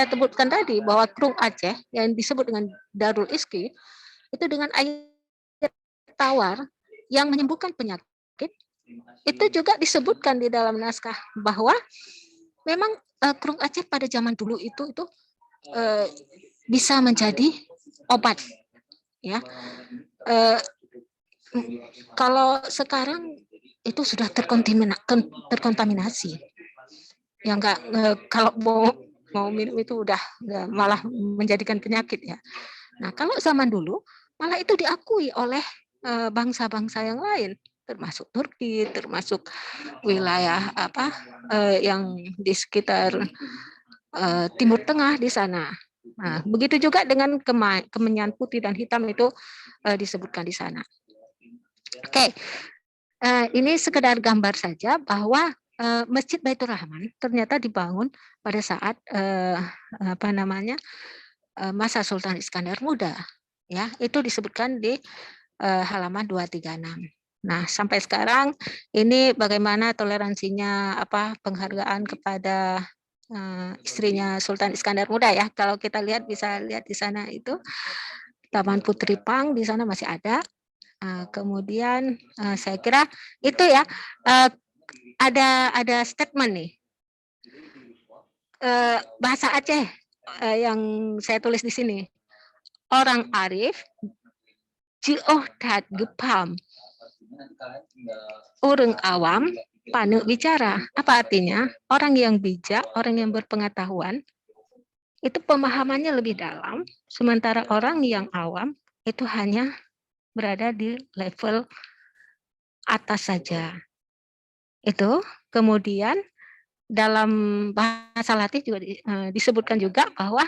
sebutkan tadi bahwa Krung Aceh yang disebut dengan Darul Iski itu dengan air tawar yang menyembuhkan penyakit, itu juga disebutkan di dalam naskah bahwa memang Krung Aceh pada zaman dulu itu bisa menjadi obat ya. Kalau sekarang itu sudah terkontaminasi. Ya kalau mau minum itu udah malah menjadikan penyakit ya. Nah, kalau zaman dulu malah itu diakui oleh bangsa-bangsa yang lain, termasuk Turki, termasuk wilayah yang di sekitar Timur Tengah di sana. Nah, begitu juga dengan kemenyan putih dan hitam itu disebutkan di sana. Oke, ini sekedar gambar saja bahwa Masjid Baitur Rahman ternyata dibangun pada saat masa Sultan Iskandar Muda. Ya, itu disebutkan di halaman 236. Nah, sampai sekarang ini bagaimana toleransinya penghargaan kepada istrinya Sultan Iskandar Muda ya. Kalau kita lihat bisa lihat di sana itu Taman Putri Pang di sana masih ada. Kemudian saya kira itu ya ada statement nih bahasa Aceh yang saya tulis di sini. Orang arif jioh dat gepam. Orang awam panu bicara. Apa artinya? Orang yang bijak, orang yang berpengetahuan itu pemahamannya lebih dalam, sementara orang yang awam itu hanya berada di level atas saja. Itu kemudian dalam bahasa Latin juga disebutkan juga bahwa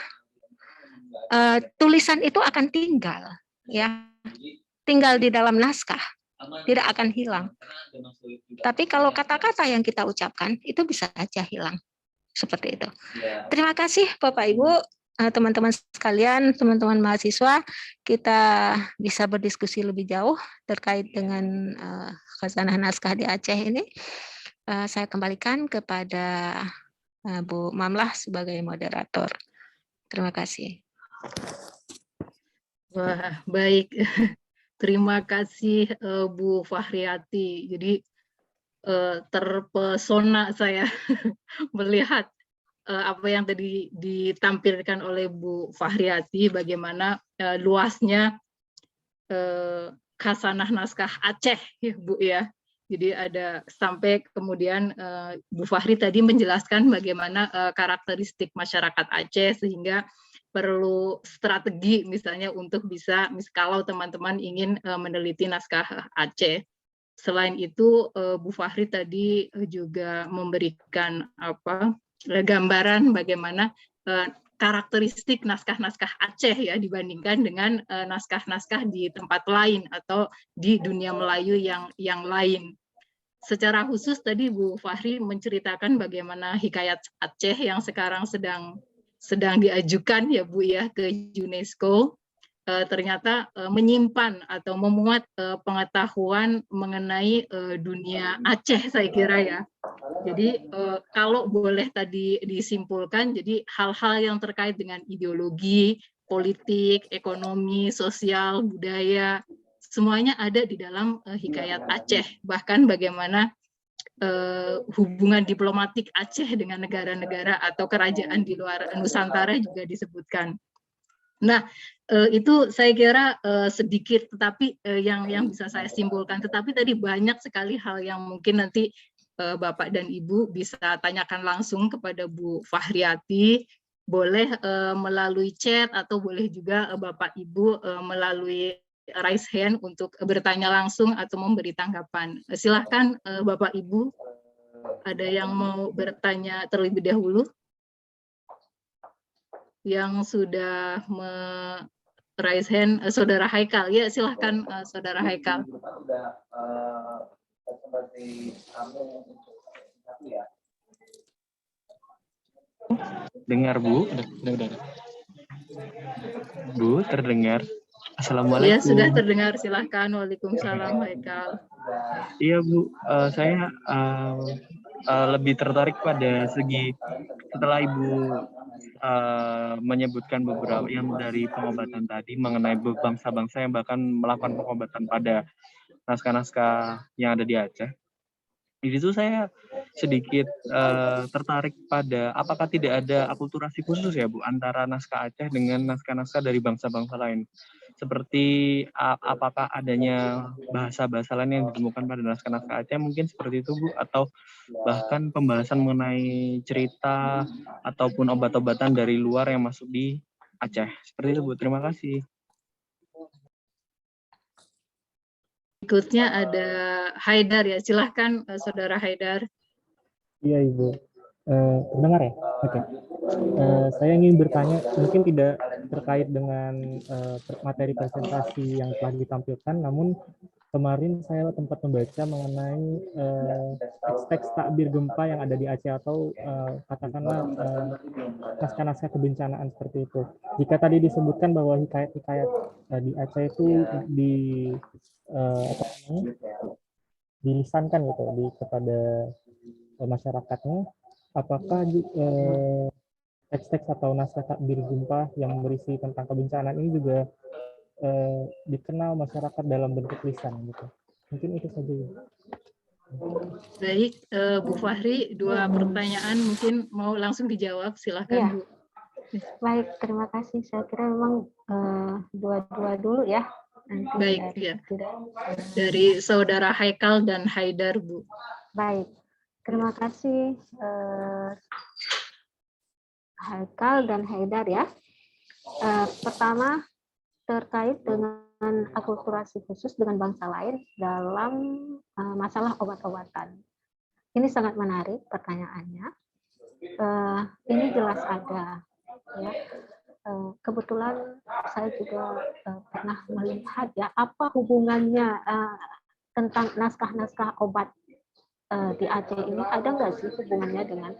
tulisan itu akan tinggal, ya, tinggal di dalam naskah, tidak akan hilang. Tapi kalau kata-kata yang kita ucapkan itu bisa saja hilang, seperti itu. Terima kasih Bapak Ibu. Teman-teman sekalian, teman-teman mahasiswa, kita bisa berdiskusi lebih jauh terkait dengan khazanah naskah di Aceh ini. Saya kembalikan kepada Bu Mamlah sebagai moderator. Terima kasih. Wah, baik. Terima kasih Bu Fahriati. Jadi terpesona saya melihat apa yang tadi ditampilkan oleh Bu Fahriati, bagaimana luasnya khazanah naskah Aceh ya Bu ya. Jadi ada sampai kemudian Bu Fahri tadi menjelaskan bagaimana karakteristik masyarakat Aceh sehingga perlu strategi misalnya untuk bisa kalau teman-teman ingin meneliti naskah Aceh. Selain itu Bu Fahri tadi juga memberikan gambaran bagaimana karakteristik naskah-naskah Aceh ya dibandingkan dengan naskah-naskah di tempat lain atau di dunia Melayu yang lain. Secara khusus tadi Bu Fahri menceritakan bagaimana hikayat Aceh yang sekarang sedang diajukan ya Bu ya ke UNESCO. Ternyata menyimpan atau memuat pengetahuan mengenai dunia Aceh, saya kira ya. Jadi kalau boleh tadi disimpulkan, jadi hal-hal yang terkait dengan ideologi, politik, ekonomi, sosial, budaya, semuanya ada di dalam hikayat Aceh. Bahkan bagaimana hubungan diplomatik Aceh dengan negara-negara atau kerajaan di luar Nusantara juga disebutkan. Nah, itu saya kira sedikit, tetapi yang bisa saya simpulkan. Tetapi tadi banyak sekali hal yang mungkin nanti Bapak dan Ibu bisa tanyakan langsung kepada Bu Fahriati. Boleh melalui chat atau boleh juga Bapak Ibu melalui raise hand untuk bertanya langsung atau memberi tanggapan. Silahkan Bapak Ibu, ada yang mau bertanya terlebih dahulu? Yang sudah raise hand, Saudara Haikal. Ya, silahkan Saudara Haikal. Dengar Bu? Bu, terdengar? Assalamualaikum. Ya, sudah terdengar. Silahkan. Waalaikumsalam Haikal. Iya Bu, saya lebih tertarik pada segi setelah Ibu menyebutkan beberapa yang dari pengobatan tadi mengenai bangsa-bangsa yang bahkan melakukan pengobatan pada naskah-naskah yang ada di Aceh. Di situ saya sedikit tertarik pada apakah tidak ada akulturasi khusus ya Bu antara naskah Aceh dengan naskah-naskah dari bangsa-bangsa lain. Seperti apakah adanya bahasa-bahasa lain yang ditemukan pada naskah-naskah Aceh mungkin seperti itu Bu, atau bahkan pembahasan mengenai cerita ataupun obat-obatan dari luar yang masuk di Aceh. Seperti itu Bu, terima kasih. Berikutnya ada Haidar ya, silahkan Saudara Haidar. Iya Ibu, dengar ya? Oke. Saya ingin bertanya, mungkin tidak terkait dengan materi presentasi yang telah ditampilkan, namun kemarin saya sempat membaca mengenai teks-teks takbir gempa yang ada di Aceh atau katakanlah naskah-naskah kebencanaan seperti itu. Jika tadi disebutkan bahwa hikayat-hikayat di Aceh itu dilisankan gitu kepada masyarakatnya, apakah teks-teks atau naskah takbir gempa yang berisi tentang kebencanaan ini juga dikenal masyarakat dalam bentuk lisan gitu. Mungkin itu saja. Baik, Bu Fahri, 2 pertanyaan mungkin mau langsung dijawab, silakan Bu. Baik, terima kasih. Saya kira memang dua-dua dulu ya. Nanti baik ya. Dari Saudara Haikal dan Haidar Bu. Baik, terima kasih Haikal dan Haidar ya. Pertama terkait dengan akulturasi khusus dengan bangsa lain dalam masalah obat-obatan. Ini sangat menarik pertanyaannya. Ini jelas ada. Ya. Kebetulan saya juga pernah melihat ya apa hubungannya tentang naskah-naskah obat di Aceh ini, ada nggak sih hubungannya dengan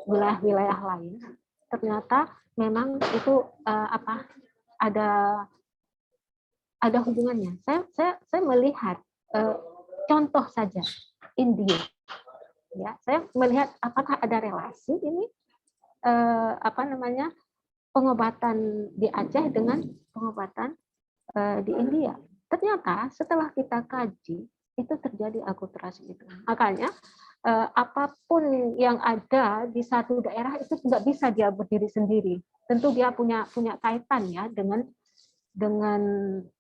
wilayah-wilayah lain. Ternyata memang itu ada hubungannya. Saya melihat contoh saja India. Ya, saya melihat apakah ada relasi ini pengobatan di Aceh dengan pengobatan di India. Ternyata setelah kita kaji itu terjadi akulturasi itu. Makanya apapun yang ada di satu daerah itu nggak bisa dia berdiri sendiri. Tentu dia punya kaitan ya dengan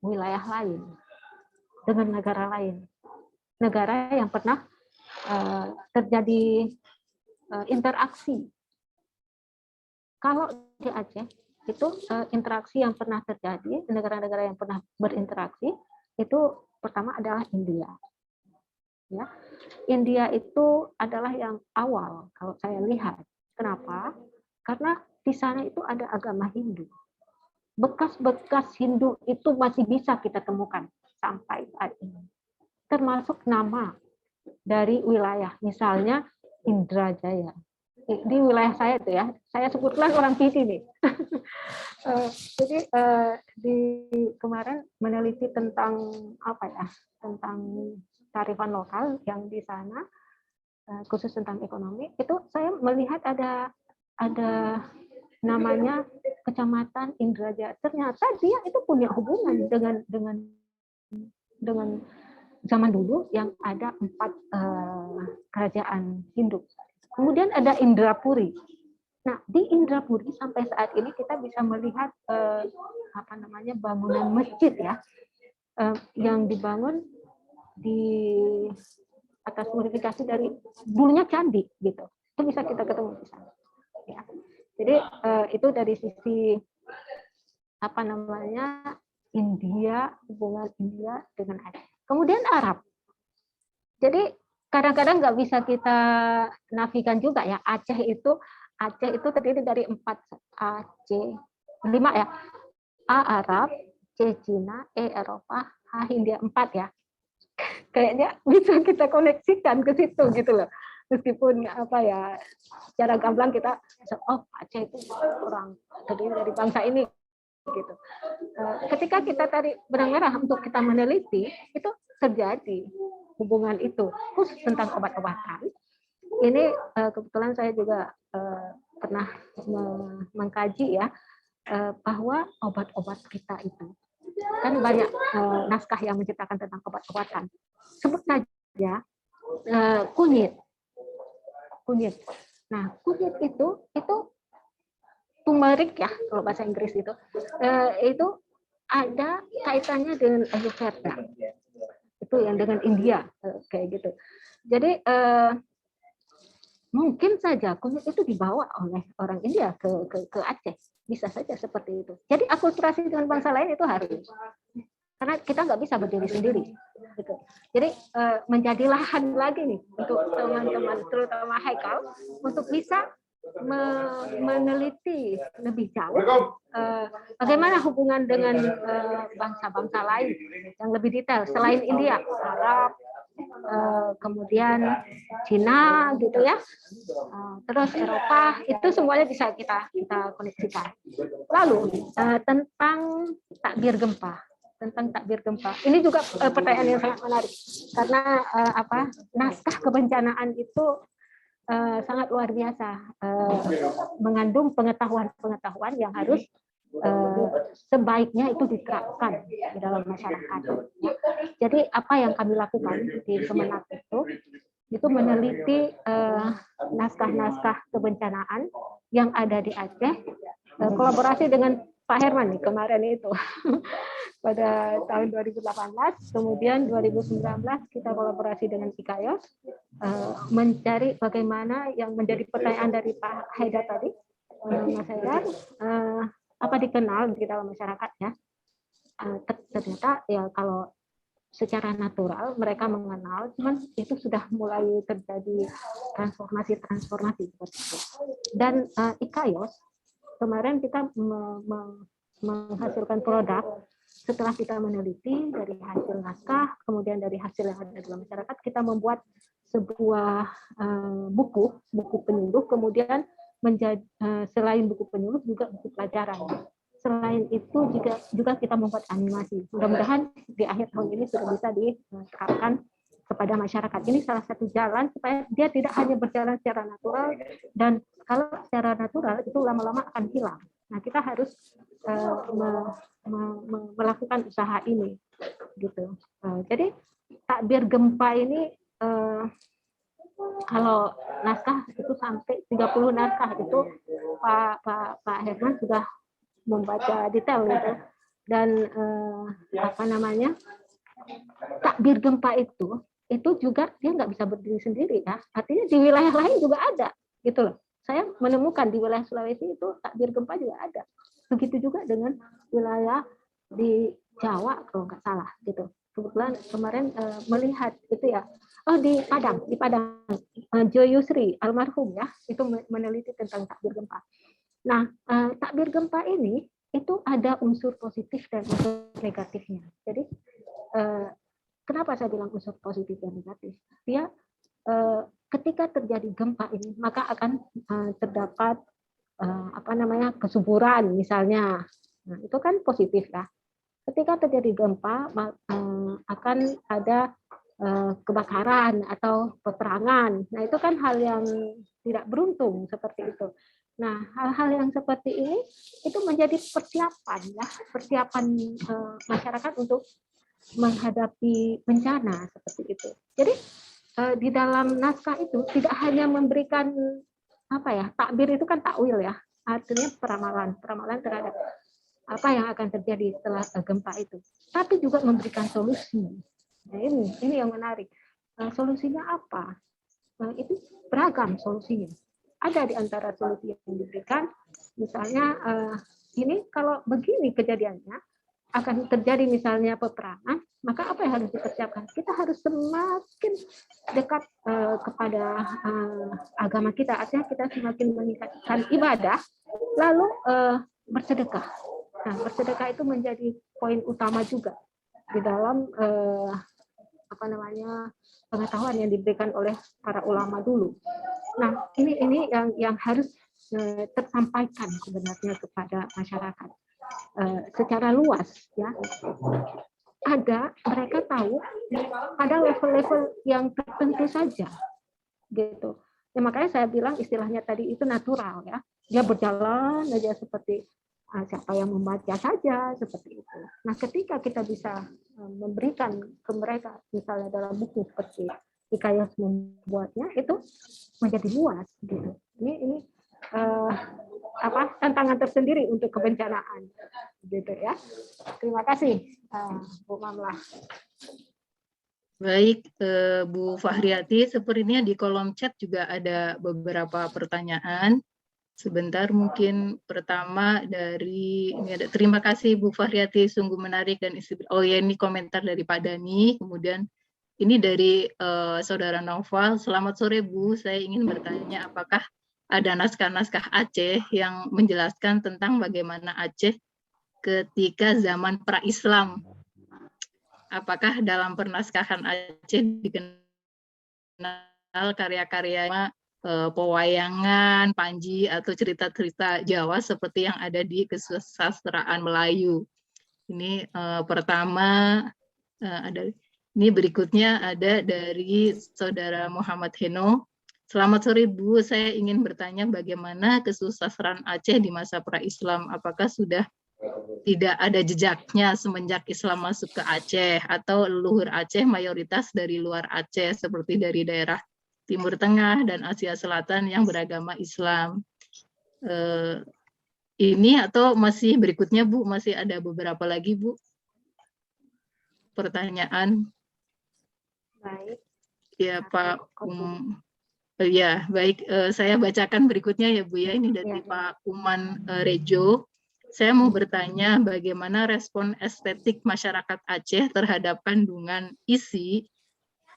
wilayah lain, dengan negara lain, negara yang pernah terjadi interaksi kalau di Aceh itu interaksi yang pernah terjadi, negara-negara yang pernah berinteraksi itu pertama adalah India. Ya, India itu adalah yang awal kalau saya lihat. Kenapa? Karena di sana itu ada agama Hindu. Bekas-bekas Hindu itu masih bisa kita temukan sampai saat ini. Termasuk nama dari wilayah, misalnya Indrajaya. Di wilayah saya itu ya, saya sebutlah orang Pidi nih. Jadi di kemarin meneliti tentang apa ya, tentang kearifan lokal yang di sana, khusus tentang ekonomi, itu saya melihat ada namanya Kecamatan Indrajaya. Ternyata dia itu punya hubungan dengan zaman dulu yang ada 4 kerajaan Hindu. Kemudian ada Indrapuri. Nah, di Indrapuri sampai saat ini kita bisa melihat bangunan masjid ya, yang dibangun di atas modifikasi dari dulunya candi gitu. Itu bisa kita ketemu di sana. Ya. Jadi itu dari sisi India, hubungan India dengan Aceh. Kemudian Arab. Jadi kadang-kadang nggak bisa kita nafikan juga ya, Aceh itu terdiri dari 4 5 ya. A Arab, C Cina, E Eropa, H Hindia, 4 ya. Kayaknya bisa kita koneksikan ke situ gitu loh. Meskipun secara gamblang kita Aceh itu orang terdiri dari bangsa ini gitu. Ketika kita tarik benang merah untuk kita meneliti, itu terjadi hubungan itu khusus tentang obat-obatan. Ini kebetulan saya juga pernah mengkaji ya, bahwa obat-obat kita itu kan banyak naskah yang menceritakan tentang obat-obatan. Sebut saja kunyit. Nah, kunyit itu turmeric ya kalau bahasa Inggris itu ada kaitannya dengan Ayurveda. Itu yang dengan India kayak gitu. Jadi mungkin saja kunyit itu dibawa oleh orang India ke Aceh, bisa saja seperti itu. Jadi akulturasi dengan bangsa lain itu harus, karena kita nggak bisa berdiri sendiri. Gitu. Jadi menjadi lahan lagi nih untuk teman-teman, terutama Haikal, untuk bisa meneliti lebih jauh bagaimana hubungan dengan bangsa-bangsa lain yang lebih detail selain India, Arab, kemudian Cina gitu ya, terus Eropa, itu semuanya bisa kita koneksikan. Lalu tentang takbir gempa. Ini juga pertanyaan yang sangat menarik karena naskah kebencanaan itu sangat luar biasa, mengandung pengetahuan yang harus sebaiknya itu diterapkan di dalam masyarakat. Jadi apa yang kami lakukan di Kemenak itu meneliti naskah-naskah kebencanaan yang ada di Aceh, kolaborasi dengan Pak Herman nih kemarin itu pada tahun 2018, kemudian 2019 kita kolaborasi dengan IKAYOS, mencari bagaimana yang menjadi pertanyaan dari Pak Haidar tadi, Mas Haidar, apa dikenal di dalam masyarakat ya. Ternyata ya kalau secara natural mereka mengenal, cuman itu sudah mulai terjadi transformasi seperti itu. Dan IKAYOS kemarin kita menghasilkan produk setelah kita meneliti dari hasil naskah, kemudian dari hasil yang ada dalam masyarakat, kita membuat sebuah buku penyuluh, kemudian menjadi selain buku penyuluh juga buku pelajaran. Selain itu juga kita membuat animasi. Mudah-mudahan di akhir tahun ini sudah bisa diterapkan kepada masyarakat. Ini salah satu jalan supaya dia tidak hanya berjalan secara natural, dan kalau secara natural itu lama-lama akan hilang. Nah, kita harus melakukan usaha ini, gitu. Jadi takbir gempa ini kalau naskah itu sampai 30 naskah itu Pak Herman sudah membaca detail gitu. Dan takbir gempa itu juga dia nggak bisa berdiri sendiri ya. Artinya di wilayah lain juga ada gitu loh. Saya menemukan di wilayah Sulawesi itu takbir gempa juga ada. Begitu juga dengan wilayah di Jawa kalau nggak salah gitu. Kebetulan kemarin melihat itu ya, di Padang Joy Yusri almarhum ya, itu meneliti tentang takbir gempa. Nah, takbir gempa ini itu ada unsur positif dan unsur negatifnya. Jadi kenapa saya bilang unsur positif dan negatif? Dia ketika terjadi gempa ini maka akan terdapat kesuburan misalnya. Nah, itu kan positif ya. Ketika terjadi gempa akan ada kebakaran atau peperangan. Nah, itu kan hal yang tidak beruntung seperti itu. Nah, hal-hal yang seperti ini itu menjadi persiapan masyarakat untuk menghadapi bencana seperti itu. Jadi di dalam naskah itu tidak hanya memberikan takbir itu kan takwil ya, artinya peramalan terhadap apa yang akan terjadi setelah gempa itu, tapi juga memberikan solusi. Nah, ini yang menarik. Solusinya apa? Itu beragam solusinya. Ada di antara solusi yang diberikan, misalnya ini kalau begini kejadiannya akan terjadi misalnya peperangan, maka apa yang harus dipersiapkan? Kita harus semakin dekat kepada agama kita, artinya kita semakin meningkatkan ibadah, lalu bersedekah. Nah, bersedekah itu menjadi poin utama juga di dalam pengetahuan yang diberikan oleh para ulama dulu. Nah, ini yang harus tersampaikan sebenarnya kepada masyarakat secara luas ya. Mereka tahu ada level-level yang tertentu saja gitu. Ya, makanya saya bilang istilahnya tadi itu natural ya. Dia berjalan aja seperti siapa yang membaca saja seperti itu. Nah, ketika kita bisa memberikan ke mereka misalnya dalam buku seperti Hikayat membuatnya itu menjadi luas gitu. Ini tantangan tersendiri untuk kebencanaan gitu ya. Terima kasih Bu Mamlah. Baik, Bu Fahriati, sepertinya di kolom chat juga ada beberapa pertanyaan. Sebentar, mungkin pertama terima kasih Bu Fahriati, sungguh menarik dan ini komentar dari Pak Dani. Kemudian ini dari Saudara Noval. Selamat sore Bu, saya ingin bertanya apakah ada naskah-naskah Aceh yang menjelaskan tentang bagaimana Aceh ketika zaman pra-Islam. Apakah dalam pernaskahan Aceh dikenal karya-karya pewayangan, panji, atau cerita-cerita Jawa seperti yang ada di kesusastraan Melayu. Ini pertama, ini berikutnya ada dari Saudara Muhammad Heno. Selamat sore Bu, saya ingin bertanya bagaimana kesusastraan Aceh di masa pra-Islam. Apakah sudah tidak ada jejaknya semenjak Islam masuk ke Aceh, atau leluhur Aceh mayoritas dari luar Aceh seperti dari daerah Timur Tengah dan Asia Selatan yang beragama Islam. Ini atau masih berikutnya Bu, masih ada beberapa lagi Bu pertanyaan. Baik. Ya Pak. Ya baik, saya bacakan berikutnya ya Bu ya. Ini dari Pak Uman Rejo. Saya mau bertanya bagaimana respon estetik masyarakat Aceh terhadap kandungan isi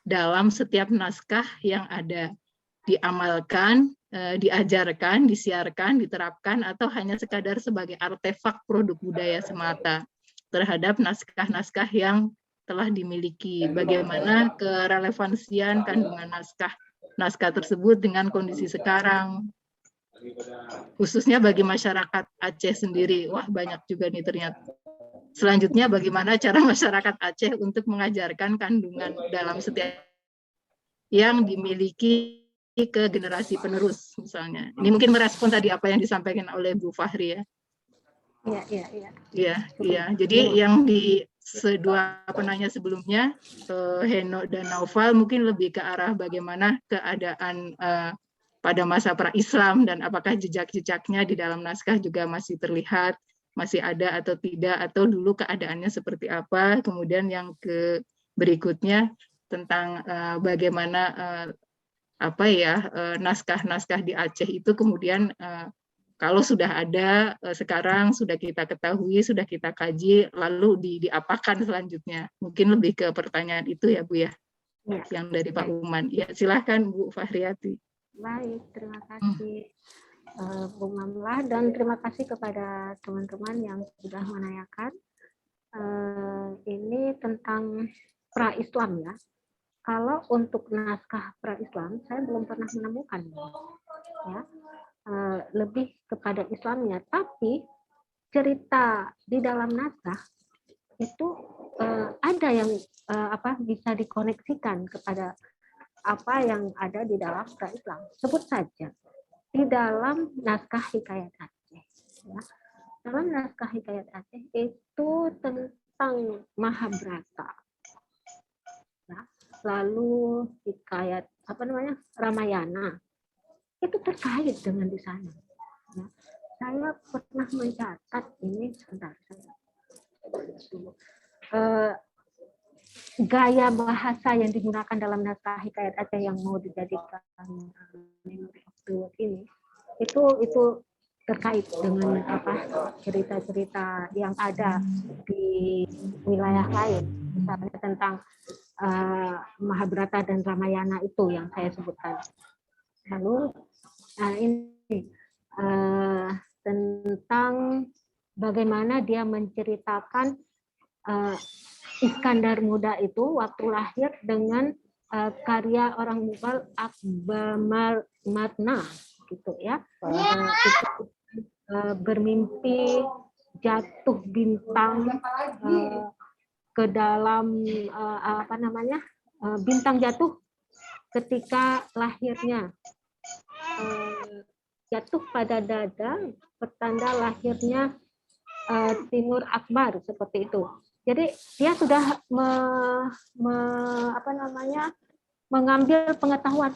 dalam setiap naskah yang ada. Diamalkan, diajarkan, disiarkan, diterapkan, atau hanya sekadar sebagai artefak produk budaya semata terhadap naskah-naskah yang telah dimiliki. Bagaimana kerelevansian kandungan naskah tersebut dengan kondisi sekarang, khususnya bagi masyarakat Aceh sendiri. Wah, banyak juga nih ternyata. Selanjutnya, bagaimana cara masyarakat Aceh untuk mengajarkan kandungan dalam setiap yang dimiliki ke generasi penerus, misalnya. Ini mungkin merespon tadi apa yang disampaikan oleh Bu Fahri ya. Iya. Jadi yang di dua penanya sebelumnya, Heno dan Naufal, mungkin lebih ke arah bagaimana keadaan pada masa pra-Islam dan apakah jejak-jejaknya di dalam naskah juga masih terlihat, masih ada atau tidak, atau dulu keadaannya seperti apa. Kemudian yang berikutnya tentang bagaimana naskah-naskah di Aceh itu kemudian kalau sudah ada sekarang sudah kita ketahui, sudah kita kaji, lalu diapakan selanjutnya? Mungkin lebih ke pertanyaan itu ya Bu ya, yang dari Pak Uman. Ya silahkan Bu Fahriati. Baik, terima kasih Bu Mamlah, dan terima kasih kepada teman-teman yang sudah menanyakan. Ini tentang pra-Islam ya. Kalau untuk naskah pra-Islam, saya belum pernah menemukan ya. Lebih kepada Islamnya, tapi cerita di dalam naskah itu ada yang bisa dikoneksikan kepada apa yang ada di dalam pra-Islam. Sebut saja di dalam naskah Hikayat Aceh. Ya. Dalam naskah Hikayat Aceh itu tentang Mahabharata. Ya. Lalu Hikayat Ramayana itu terkait dengan di sana. Ya. Saya pernah mencatat ini sebentar gaya bahasa yang digunakan dalam naskah Hikayat Aceh yang mau dijadikan memory of the world ini itu terkait dengan cerita-cerita yang ada di wilayah lain, misalnya tentang Mahabharata dan Ramayana itu yang saya sebutkan. Lalu ini tentang bagaimana dia menceritakan Iskandar Muda itu waktu lahir dengan karya orang Mughal Akbar Matna gitu ya. Bermimpi jatuh bintang ke dalam bintang jatuh ketika lahirnya, jatuh pada dada pertanda lahirnya Timur Akbar, seperti itu. Jadi dia sudah mengambil pengetahuan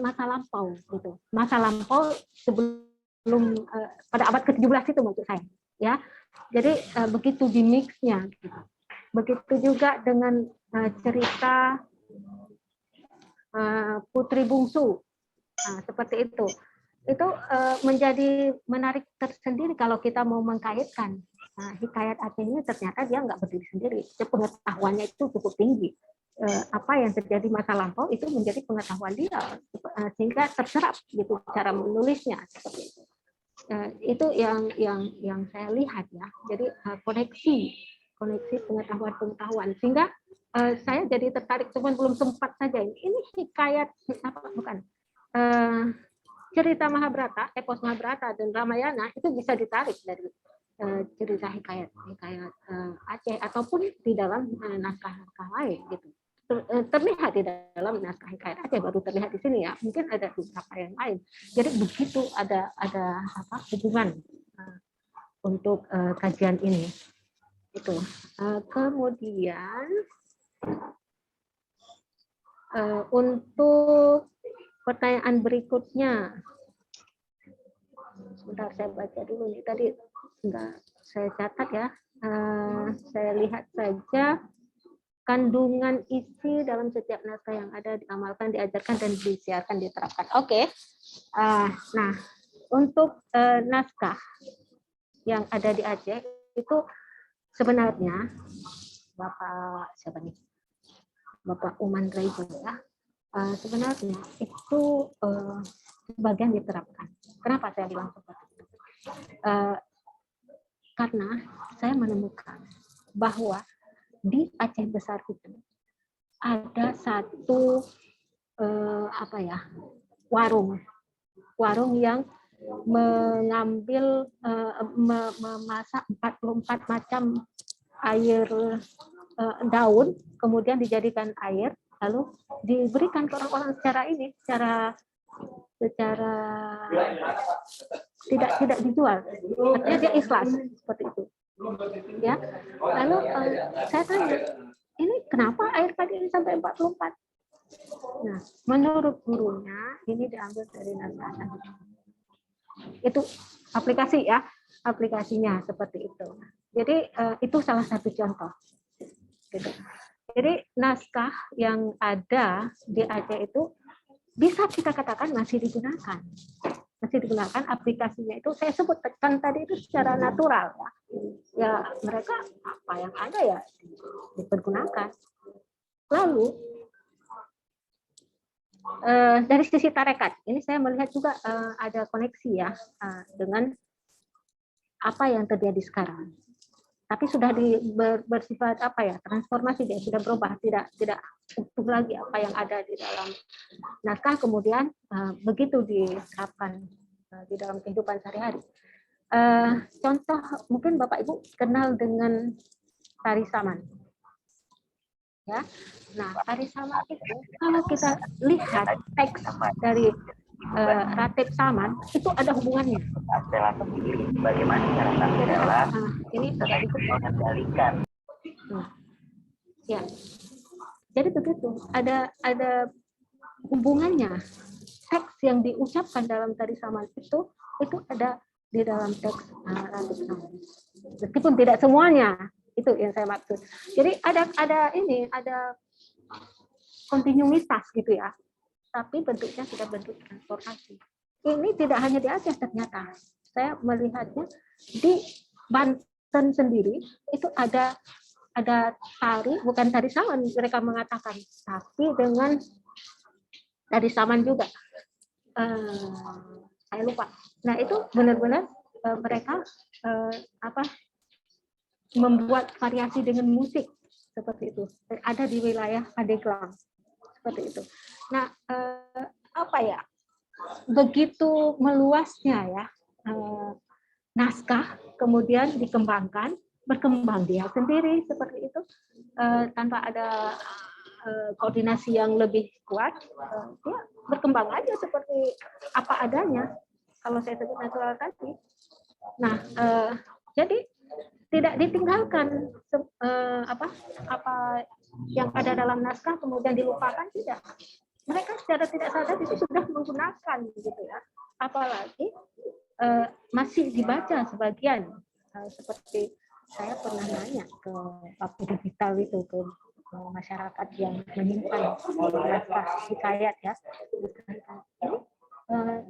masa lampau gitu. Masa lampau sebelum pada abad ke-17 itu maksud saya, ya. Jadi begitu dimixnya gitu. Begitu juga dengan cerita Putri Bungsu. Nah, seperti itu. Itu menjadi menarik tersendiri kalau kita mau mengkaitkan. Hikayat Aceh ini ternyata dia nggak berdiri sendiri. Pengetahuannya itu cukup tinggi. Apa yang terjadi masa lampau itu menjadi pengetahuan dia, sehingga terserap gitu cara menulisnya seperti itu. Itu yang saya lihat ya. Jadi koneksi pengetahuan sehingga saya jadi tertarik, cuman belum sempat saja ini hikayat cerita Mahabharata, epos Mahabharata dan Ramayana itu bisa ditarik dari cerita hikayat Aceh ataupun di dalam naskah-naskah lain gitu. Terlihat di dalam naskah Hikayat Aceh, baru terlihat di sini ya. Mungkin ada beberapa yang lain. Jadi begitu ada hubungan untuk kajian ini. Itu. Kemudian untuk pertanyaan berikutnya, sebentar saya baca dulu nih, tadi enggak saya catat ya. Saya lihat saja kandungan isi dalam setiap naskah yang ada diamalkan, diajarkan dan disiarkan, diterapkan. Oke. Nah, untuk naskah yang ada di Aceh itu sebenarnya Bapak siapa nih? Bapak Uman Raibo ya. Sebenarnya itu sebagian diterapkan. Kenapa saya bilang seperti itu? Karena saya menemukan bahwa di Aceh Besar itu ada satu warung yang mengambil memasak 44 macam air daun, kemudian dijadikan air, lalu diberikan ke orang-orang secara tidak dijual, artinya dia ikhlas seperti itu, ya. Lalu saya tanya, ini kenapa air tadi ini sampai 44? Nah, menurut gurunya ini diambil dari naskah. Itu aplikasinya seperti itu. Jadi itu salah satu contoh. Gitu. Jadi naskah yang ada di Aceh itu bisa kita katakan masih digunakan. Masih digunakan aplikasinya itu, saya sebutkan tadi itu secara natural ya. Ya mereka apa yang ada ya dipergunakan. Lalu dari sisi tarekat, ini saya melihat juga ada koneksi ya dengan apa yang terjadi sekarang. Tapi sudah bersifat apa ya, transformasi, dia sudah berubah, tidak utuh lagi apa yang ada di dalam naskah, kemudian begitu diterapkan di dalam kehidupan sehari-hari. Contoh mungkin Bapak Ibu kenal dengan tari saman. Ya. Nah, tari saman itu kalau kita lihat teks dari Ratib Saman itu ada hubungannya. Bagaimana cara Mandela ini mengendalikan. Ya. Jadi begitu, ada hubungannya. Teks yang diucapkan dalam tari saman itu ada di dalam teks Ratib Saman. Meskipun tidak semuanya, itu yang saya maksud. Jadi ada kontinuitas gitu ya. Tapi bentuknya sudah bentuk transportasi. Ini tidak hanya di Aceh ternyata. Saya melihatnya di Banten sendiri itu ada tari, bukan tari saman mereka mengatakan, tapi dengan tari saman juga. Saya lupa. Nah itu benar-benar mereka membuat variasi dengan musik seperti itu. Ada di wilayah Pandeglang seperti itu. Nah, begitu meluasnya ya naskah, kemudian dikembangkan, berkembang dia sendiri seperti itu, tanpa ada koordinasi yang lebih kuat, dia berkembang aja seperti apa adanya. Kalau saya sebut natural tadi. Nah, jadi tidak ditinggalkan apa yang ada dalam naskah kemudian dilupakan, tidak. Mereka secara tidak sadar itu sudah menggunakan gitu ya. Apalagi masih dibaca sebagian, seperti saya pernah nanya ke waktu digital itu ke masyarakat yang menyimpan naskah hikayat ya.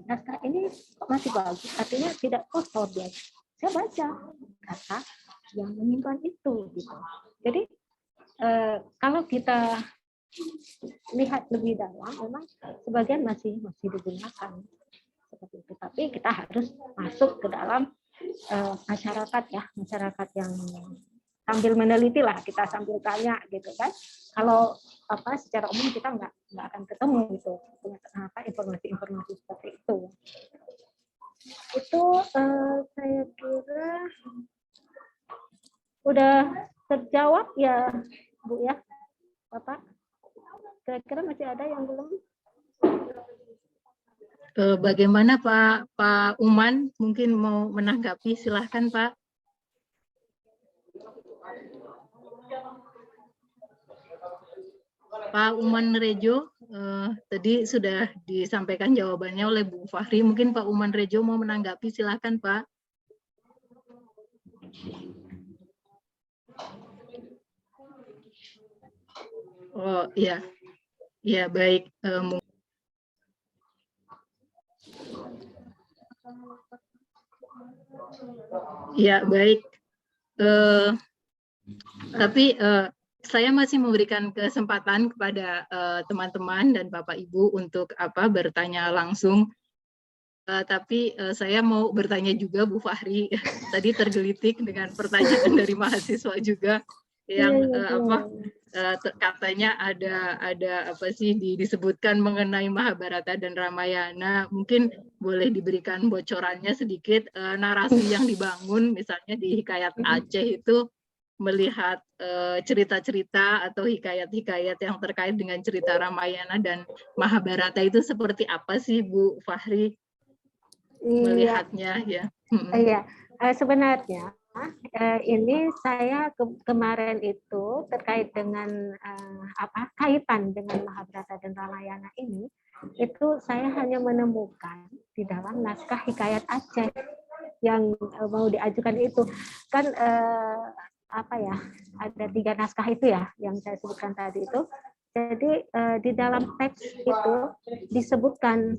Naskah ini masih bagus, artinya tidak kotor dia. Saya baca kata yang menyimpan itu gitu. Jadi kalau kita lihat lebih dalam, memang sebagian masih digunakan seperti itu. Tapi kita harus masuk ke dalam masyarakat ya, masyarakat yang sambil meneliti lah, kita sambil tanya gitu kan. Kalau secara umum kita nggak akan ketemu gitu informasi-informasi seperti itu. Itu saya kira udah terjawab ya Bu ya, Bapak. Kira-kira masih ada yang belum? Bagaimana Pak Uman, mungkin mau menanggapi, silahkan Pak. Pak Uman Rejo, tadi sudah disampaikan jawabannya oleh Bu Fahri, mungkin Pak Uman Rejo mau menanggapi, silahkan Pak. Oh iya, ya baik. Ya baik. Tapi saya masih memberikan kesempatan kepada teman-teman dan Bapak Ibu untuk bertanya langsung. Tapi saya mau bertanya juga Bu Fahri. Tadi tergelitik dengan pertanyaan dari mahasiswa juga yang katanya ada disebutkan mengenai Mahabharata dan Ramayana. Mungkin boleh diberikan bocorannya sedikit, narasi yang dibangun misalnya di Hikayat Aceh itu melihat cerita-cerita atau hikayat-hikayat yang terkait dengan cerita Ramayana dan Mahabharata itu seperti apa sih Bu Fahri melihatnya ya? Iya, sebenarnya ini saya kemarin itu terkait dengan kaitan dengan Mahabharata dan Ramayana ini, itu saya hanya menemukan di dalam naskah Hikayat Aceh yang mau diajukan itu kan ada 3 naskah itu ya yang saya sebutkan tadi itu. Jadi di dalam teks itu disebutkan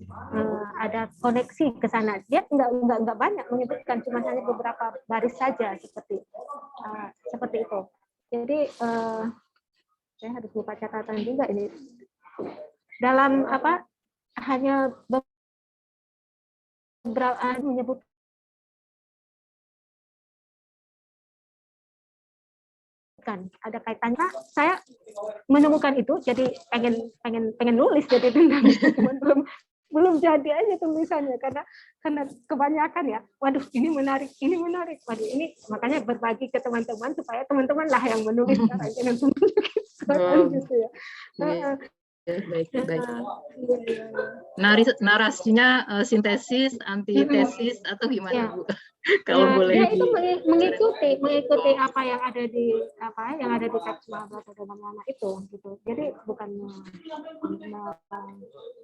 ada koneksi ke sana. Dia nggak banyak menyebutkan, cuma hanya beberapa baris saja seperti itu. Jadi saya harus buka catatan juga ini. Dalam hanya beberapa menyebut ada kaitannya. Saya menemukan itu, jadi pengen nulis jadi tentang itu, belum jadi aja tulisannya karena kebanyakan ya. Waduh, ini menarik. Waduh, ini makanya berbagi ke teman-teman supaya teman-teman lah yang menulis jangan gitu ya. Baik. Narasinya sintesis, antitesis atau gimana, Bu? Kalau boleh. Dia itu mengikuti apa yang ada di teks Mahabharata dan Ramayana itu gitu. Jadi bukan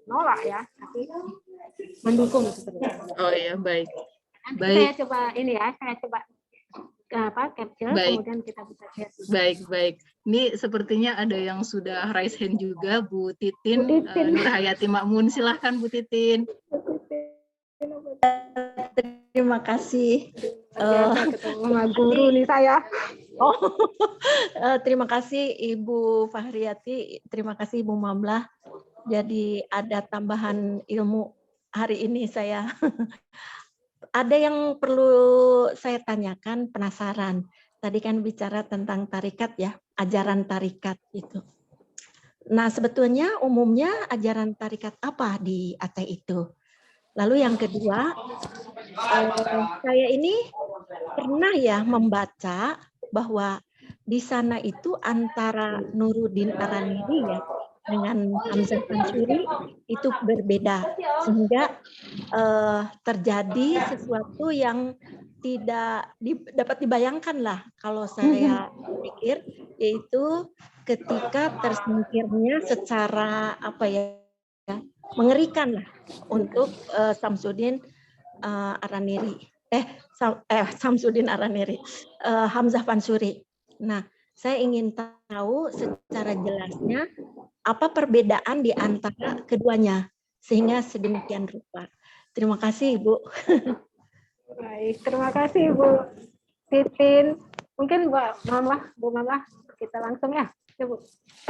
menolak ya, tapi mendukung seperti itu. Oh iya, baik. Saya coba capture, kemudian kita bisa lihat. Baik. Ini sepertinya ada yang sudah raise hand juga, Bu Titin. Nurhayati Makmun, silahkan Bu Titin. Terima kasih. Ketemu sama guru nih saya. Terima kasih Ibu Fahriyati, terima kasih Ibu Mamlah. Jadi ada tambahan ilmu hari ini saya. Ada yang perlu saya tanyakan, penasaran. Tadi kan bicara tentang tarikat ya, ajaran tarikat itu. Nah, sebetulnya umumnya ajaran tarikat apa di Aceh itu? Lalu yang kedua, saya ini pernah ya membaca bahwa di sana itu antara Nuruddin Araniri ya dengan Hamzah Pansuri itu berbeda, sehingga terjadi sesuatu yang tidak dapat dibayangkan lah kalau saya pikir, yaitu ketika tersingkirnya secara mengerikan lah untuk Samsudin Araniri, Samsudin Araniri, Hamzah Pansuri. Nah, saya ingin tahu secara jelasnya apa perbedaan di antara keduanya sehingga sedemikian rupa. Terima kasih, Ibu. Baik, terima kasih Bu Titin. Mungkin Bu Mamlah kita langsung ya. Bu.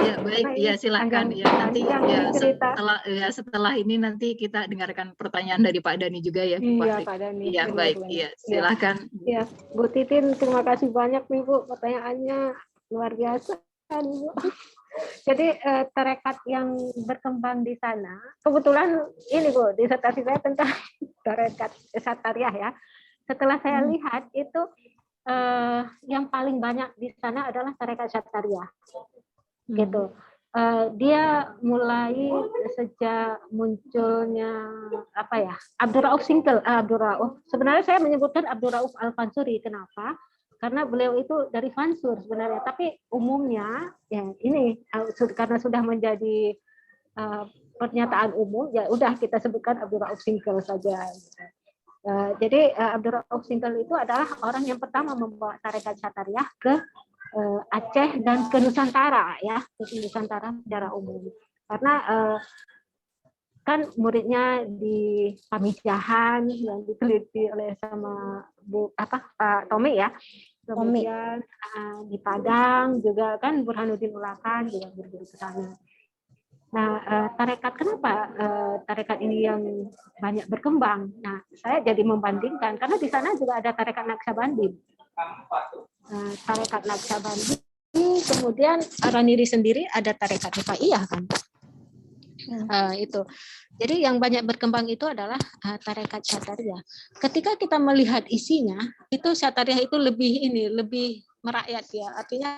Ya, baik, ya silakan ya, nanti ya setelah ini nanti kita dengarkan pertanyaan dari Pak Dhani juga ya, Bu Fahri. Pak Dhani. Ya, baik, ya silakan. Ya, Bu Titin, terima kasih banyak nih Bu, pertanyaannya luar biasa Bu. Jadi tarekat yang berkembang di sana, kebetulan ini Bu, disertasi saya tentang tarekat Satariyah ya. Setelah saya lihat itu yang paling banyak di sana adalah tarekat Satariyah. Gitu. Dia mulai sejak munculnya Abdul Rauf Singkel, sebenarnya saya menyebutkan Abdul Rauf Al-Fansuri. Kenapa? Karena beliau itu dari Fansur sebenarnya, tapi umumnya ya ini karena sudah menjadi pernyataan umum, ya udah kita sebutkan Abdul Rauf Singkel saja. Jadi Abdul Rauf Singkel itu adalah orang yang pertama membawa tarekat Satariyah ke Aceh dan ke Nusantara ya, ke Nusantara secara umum. Karena kan muridnya di Pamijahan yang diteliti oleh sama Pak Tommy ya. Kemudian di Padang juga kan Burhanuddin Ulakan juga berguru ke sana. Nah, tarekat kenapa tarekat ini yang banyak berkembang? Nah, saya jadi membandingkan karena di sana juga ada tarekat Naqsyabandi. Tarekat Naqsyabandi, kemudian Araniri sendiri ada tarekat Rifaiyah kan. Itu. Jadi yang banyak berkembang itu adalah tarekat Satariyah. Ketika kita melihat isinya, itu Satariyah itu lebih merakyat ya. Artinya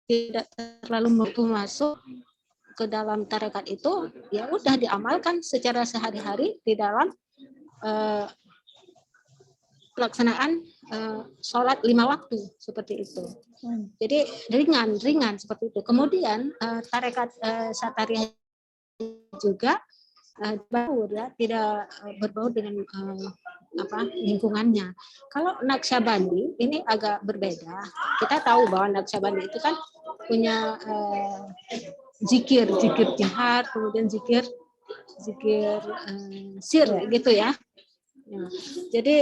tidak terlalu masuk ke dalam tarekat itu, ya udah diamalkan secara sehari-hari di dalam pelaksanaan sholat 5 waktu seperti itu. Jadi ringan seperti itu. Kemudian tarekat lingkungannya. Kalau Naqsyabandi ini agak berbeda. Kita tahu bahwa Naqsyabandi itu kan punya zikir jihad, kemudian zikir sir gitu ya. Ya. Jadi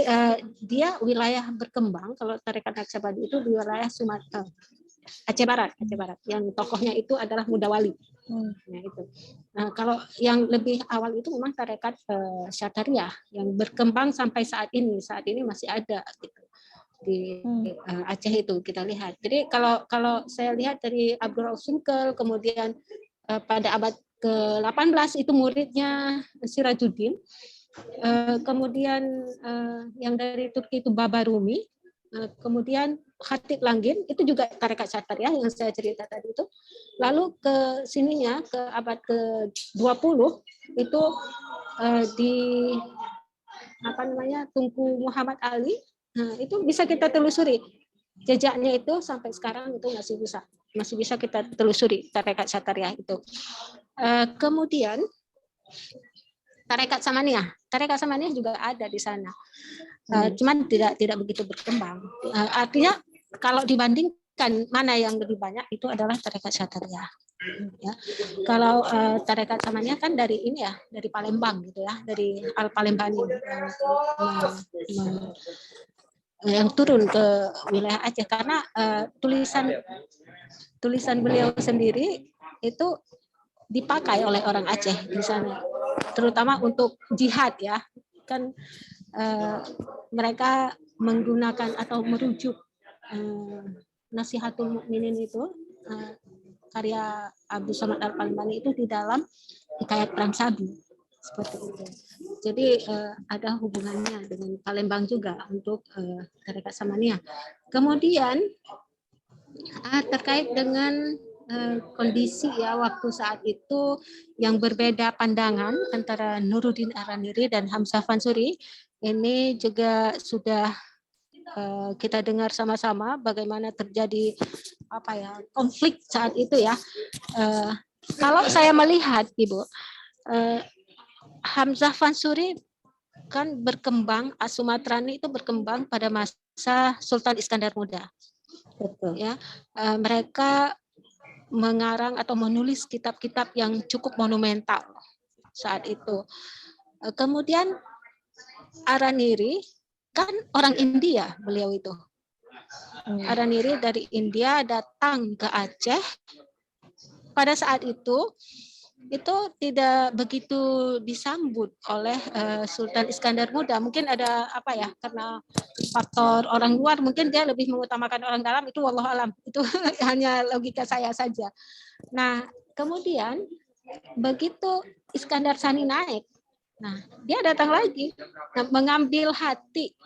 dia wilayah berkembang. Kalau tarekat Naqsyabandi itu di wilayah Sumatera, Aceh Barat, yang tokohnya itu adalah Mudawali. Nah, itu. Nah, kalau yang lebih awal itu memang tarekat Syatariah yang berkembang sampai saat ini masih ada gitu di Aceh itu kita lihat. Jadi kalau saya lihat dari Abdul Rauf Singkel, kemudian pada abad ke-18 itu muridnya Sirajuddin, kemudian yang dari Turki itu Baba Rumi, kemudian Khatib Langgin itu juga tarekat Syatariah yang saya cerita tadi itu. Lalu ke sininya ke abad ke-20 itu di Tunku Muhammad Ali. Nah, itu bisa kita telusuri. Jejaknya itu sampai sekarang itu masih bisa kita telusuri tarekat Syatariah itu. Kemudian tarekat Samaniyah juga ada di sana. Cuman tidak begitu berkembang. Artinya kalau dibandingkan mana yang lebih banyak itu adalah tarekat Syatariah. Ya. Kalau tarekat Samaniyah kan dari ini ya, dari Palembang gitu ya, dari Al Palembani yang turun ke wilayah Aceh karena tulisan beliau sendiri itu dipakai oleh orang Aceh di sana, terutama untuk jihad ya kan. Mereka menggunakan atau merujuk Nasihatul Mukminin itu karya Abu Samad Al-Palembani itu di dalam Hikayat Perang Sabi seperti itu. Jadi ada hubungannya dengan Palembang juga untuk tarekat Samaniyah. Kemudian terkait dengan kondisi ya waktu saat itu yang berbeda pandangan antara Nuruddin Araniri dan Hamzah Fansuri, ini juga sudah kita dengar sama-sama bagaimana terjadi konflik saat itu ya. Kalau saya melihat Ibu, Hamzah Fansuri kan berkembang, Sumatrani itu berkembang pada masa Sultan Iskandar Muda. Betul. Ya, mereka mengarang atau menulis kitab-kitab yang cukup monumental saat itu. Kemudian Araniri kan orang India beliau itu. Araniri dari India datang ke Aceh. Pada saat itu tidak begitu disambut oleh Sultan Iskandar Muda. Mungkin ada karena faktor orang luar, mungkin dia lebih mengutamakan orang dalam, itu wallahu alam. Itu hanya logika saya saja. Nah, kemudian begitu Iskandar Sani naik, nah dia datang lagi mengambil hati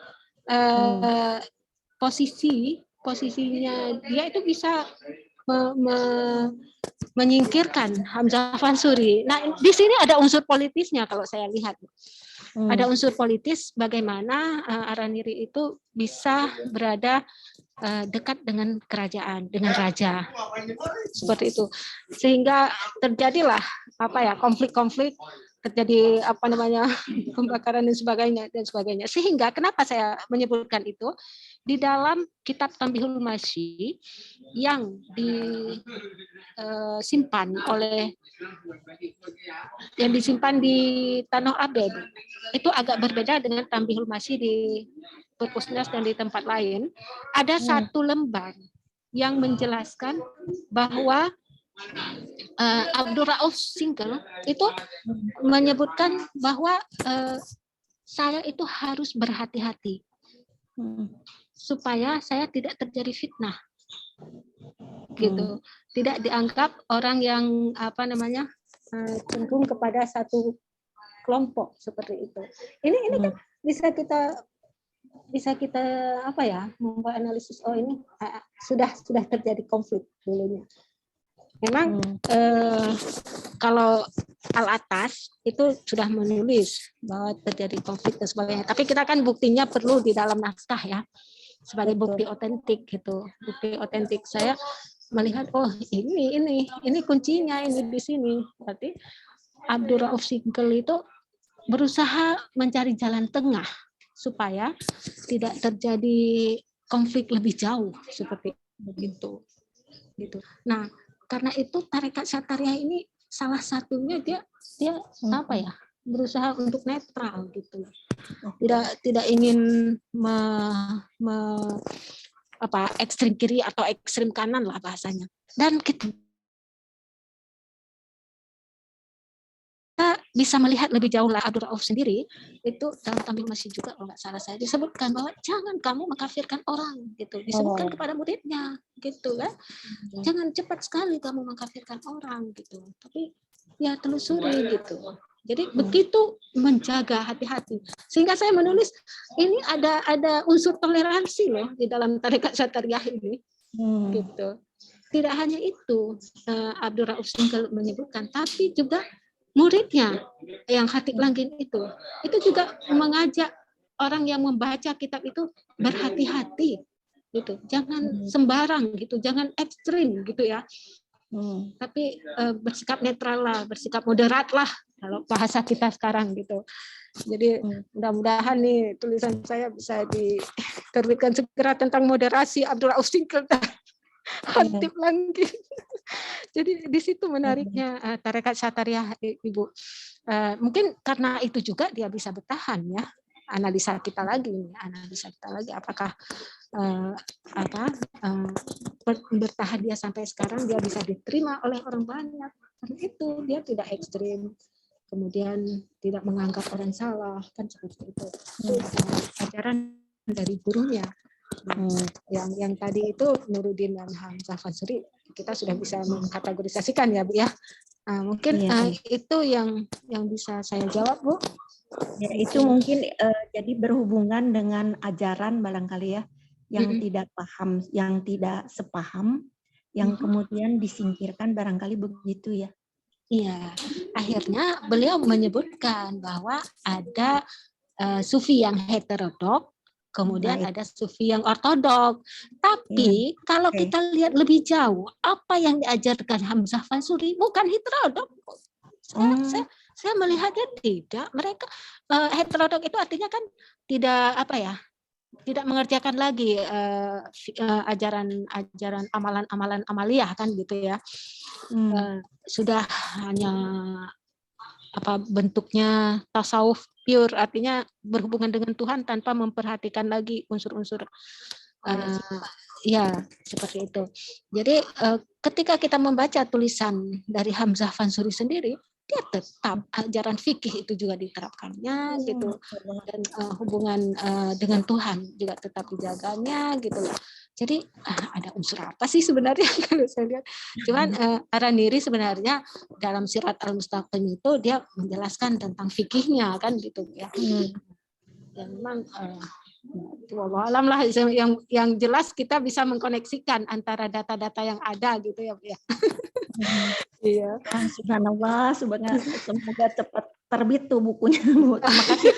posisinya dia itu bisa menyingkirkan Hamzah Fansuri. Nah, di sini ada unsur politisnya kalau saya lihat. Ada unsur politis bagaimana Araniri itu bisa berada dekat dengan kerajaan, dengan raja. Seperti itu. Sehingga terjadilah konflik-konflik, terjadi pembakaran dan sebagainya. Sehingga kenapa saya menyebutkan itu? Di dalam kitab Tanbihul Masyi yang disimpan di Tanah Abed itu agak berbeda dengan Tanbihul Masyi di Perpusnas dan di tempat lain. Ada satu lembar yang menjelaskan bahwa Abdul Rauf Singkel itu menyebutkan bahwa saya itu harus berhati-hati supaya saya tidak terjadi fitnah, gitu. Tidak dianggap orang yang cenderung kepada satu kelompok seperti itu. Ini kan bisa kita membuat analisis. Oh, ini sudah terjadi konflik dulunya. Memang kalau Al-Atas itu sudah menulis bahwa terjadi konflik dan sebagainya. Tapi kita kan buktinya perlu di dalam naskah ya, sebagai bukti otentik gitu. Bukti otentik saya melihat ini kuncinya ini di sini. Berarti Abdul Rauf Singkel itu berusaha mencari jalan tengah supaya tidak terjadi konflik lebih jauh seperti itu. Gitu. Nah, karena itu tarekat Syatariah ini salah satunya dia apa ya? Berusaha untuk netral gitu. Tidak ingin ekstrim kiri atau ekstrim kanan lah bahasanya. Dan kita bisa melihat lebih jauh lah. Abdul Rauf sendiri itu dalam Tampil Masih juga kalau nggak salah saya disebutkan bahwa jangan kamu mengkafirkan orang gitu, disebutkan kepada muridnya gitu kan, jangan cepat sekali kamu mengkafirkan orang gitu, tapi ya telusuri gitu. Jadi begitu menjaga hati-hati, sehingga saya menulis ini ada unsur toleransi loh di dalam tarekat Syatariah ini gitu. Tidak hanya itu Abdul Rauf Singkel menyebutkan, tapi juga muridnya yang Khatib Langgeng itu juga mengajak orang yang membaca kitab itu berhati-hati gitu, jangan sembarang gitu, jangan ekstrim gitu ya, tapi bersikap netral lah, bersikap moderat lah kalau bahasa kita sekarang gitu. Jadi mudah-mudahan nih tulisan saya bisa diterbitkan segera tentang moderasi Abdul Rauf Singkel Khatib Langgeng. Jadi di situ menariknya tarekat Syatariah, Ibu. Mungkin karena itu juga dia bisa bertahan ya. Analisa kita lagi, apakah bertahan dia sampai sekarang, dia bisa diterima oleh orang banyak. Karena itu dia tidak ekstrim, kemudian tidak menganggap orang salah, kan seperti itu. Ajaran dari gurunya. Yang tadi itu Nuruddin dan Hamzah Fansuri kita sudah bisa mengkategorisasikan ya Bu ya. Mungkin itu yang bisa saya jawab Bu. Ya, itu mungkin jadi berhubungan dengan ajaran barangkali ya, yang tidak paham, yang tidak sepaham, yang kemudian disingkirkan barangkali begitu ya. Iya, akhirnya beliau menyebutkan bahwa ada sufi yang heterodok, kemudian ada sufi yang ortodok. Tapi kalau kita lihat lebih jauh, apa yang diajarkan Hamzah Fansuri bukan heterodok. Saya melihatnya tidak. Mereka heterodok itu artinya kan tidak tidak mengerjakan lagi ajaran amalan amaliyah kan gitu ya. Sudah hanya bentuknya tasawuf pure, artinya berhubungan dengan Tuhan tanpa memperhatikan lagi unsur-unsur ya seperti itu. Jadi ketika kita membaca tulisan dari Hamzah Fansuri sendiri, dia tetap ajaran fikih itu juga diterapkannya gitu, dan hubungan dengan Tuhan juga tetap dijaganya gitu. Jadi ada unsur apa sih sebenarnya kalau saya lihat? Cuman Araniri sebenarnya dalam Sirat Al-Mustaqim itu dia menjelaskan tentang fikihnya kan gitu ya. Dan memang wallahu alam lah, yang jelas kita bisa mengkoneksikan antara data-data yang ada gitu ya Bu ya. Iya. Subhanallah, semoga cepat terbit tuh bukunya Bu. Terima kasih.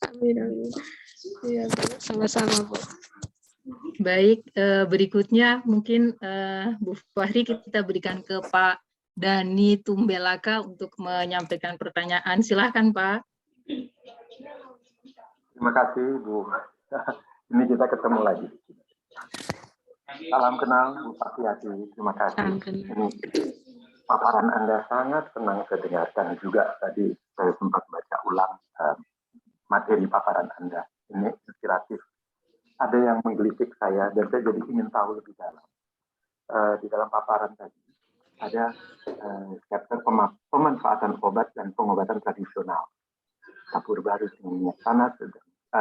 Amin. Iya, sama-sama Bu. Baik, berikutnya mungkin Bu Fahri kita berikan ke Pak Dani Tumbelaka untuk menyampaikan pertanyaan. Silahkan Pak. Terima kasih Bu. Ini kita ketemu lagi. Salam kenal Bu Fahriyati. Terima kasih. Ini paparan Anda sangat senang saya dengarkan juga. Tadi saya sempat baca ulang materi paparan Anda. Ini inspiratif. Ada yang menggelitik saya dan saya jadi ingin tahu lebih dalam. Di dalam paparan tadi ada chapter pemanfaatan obat dan pengobatan tradisional. Kapur baru sana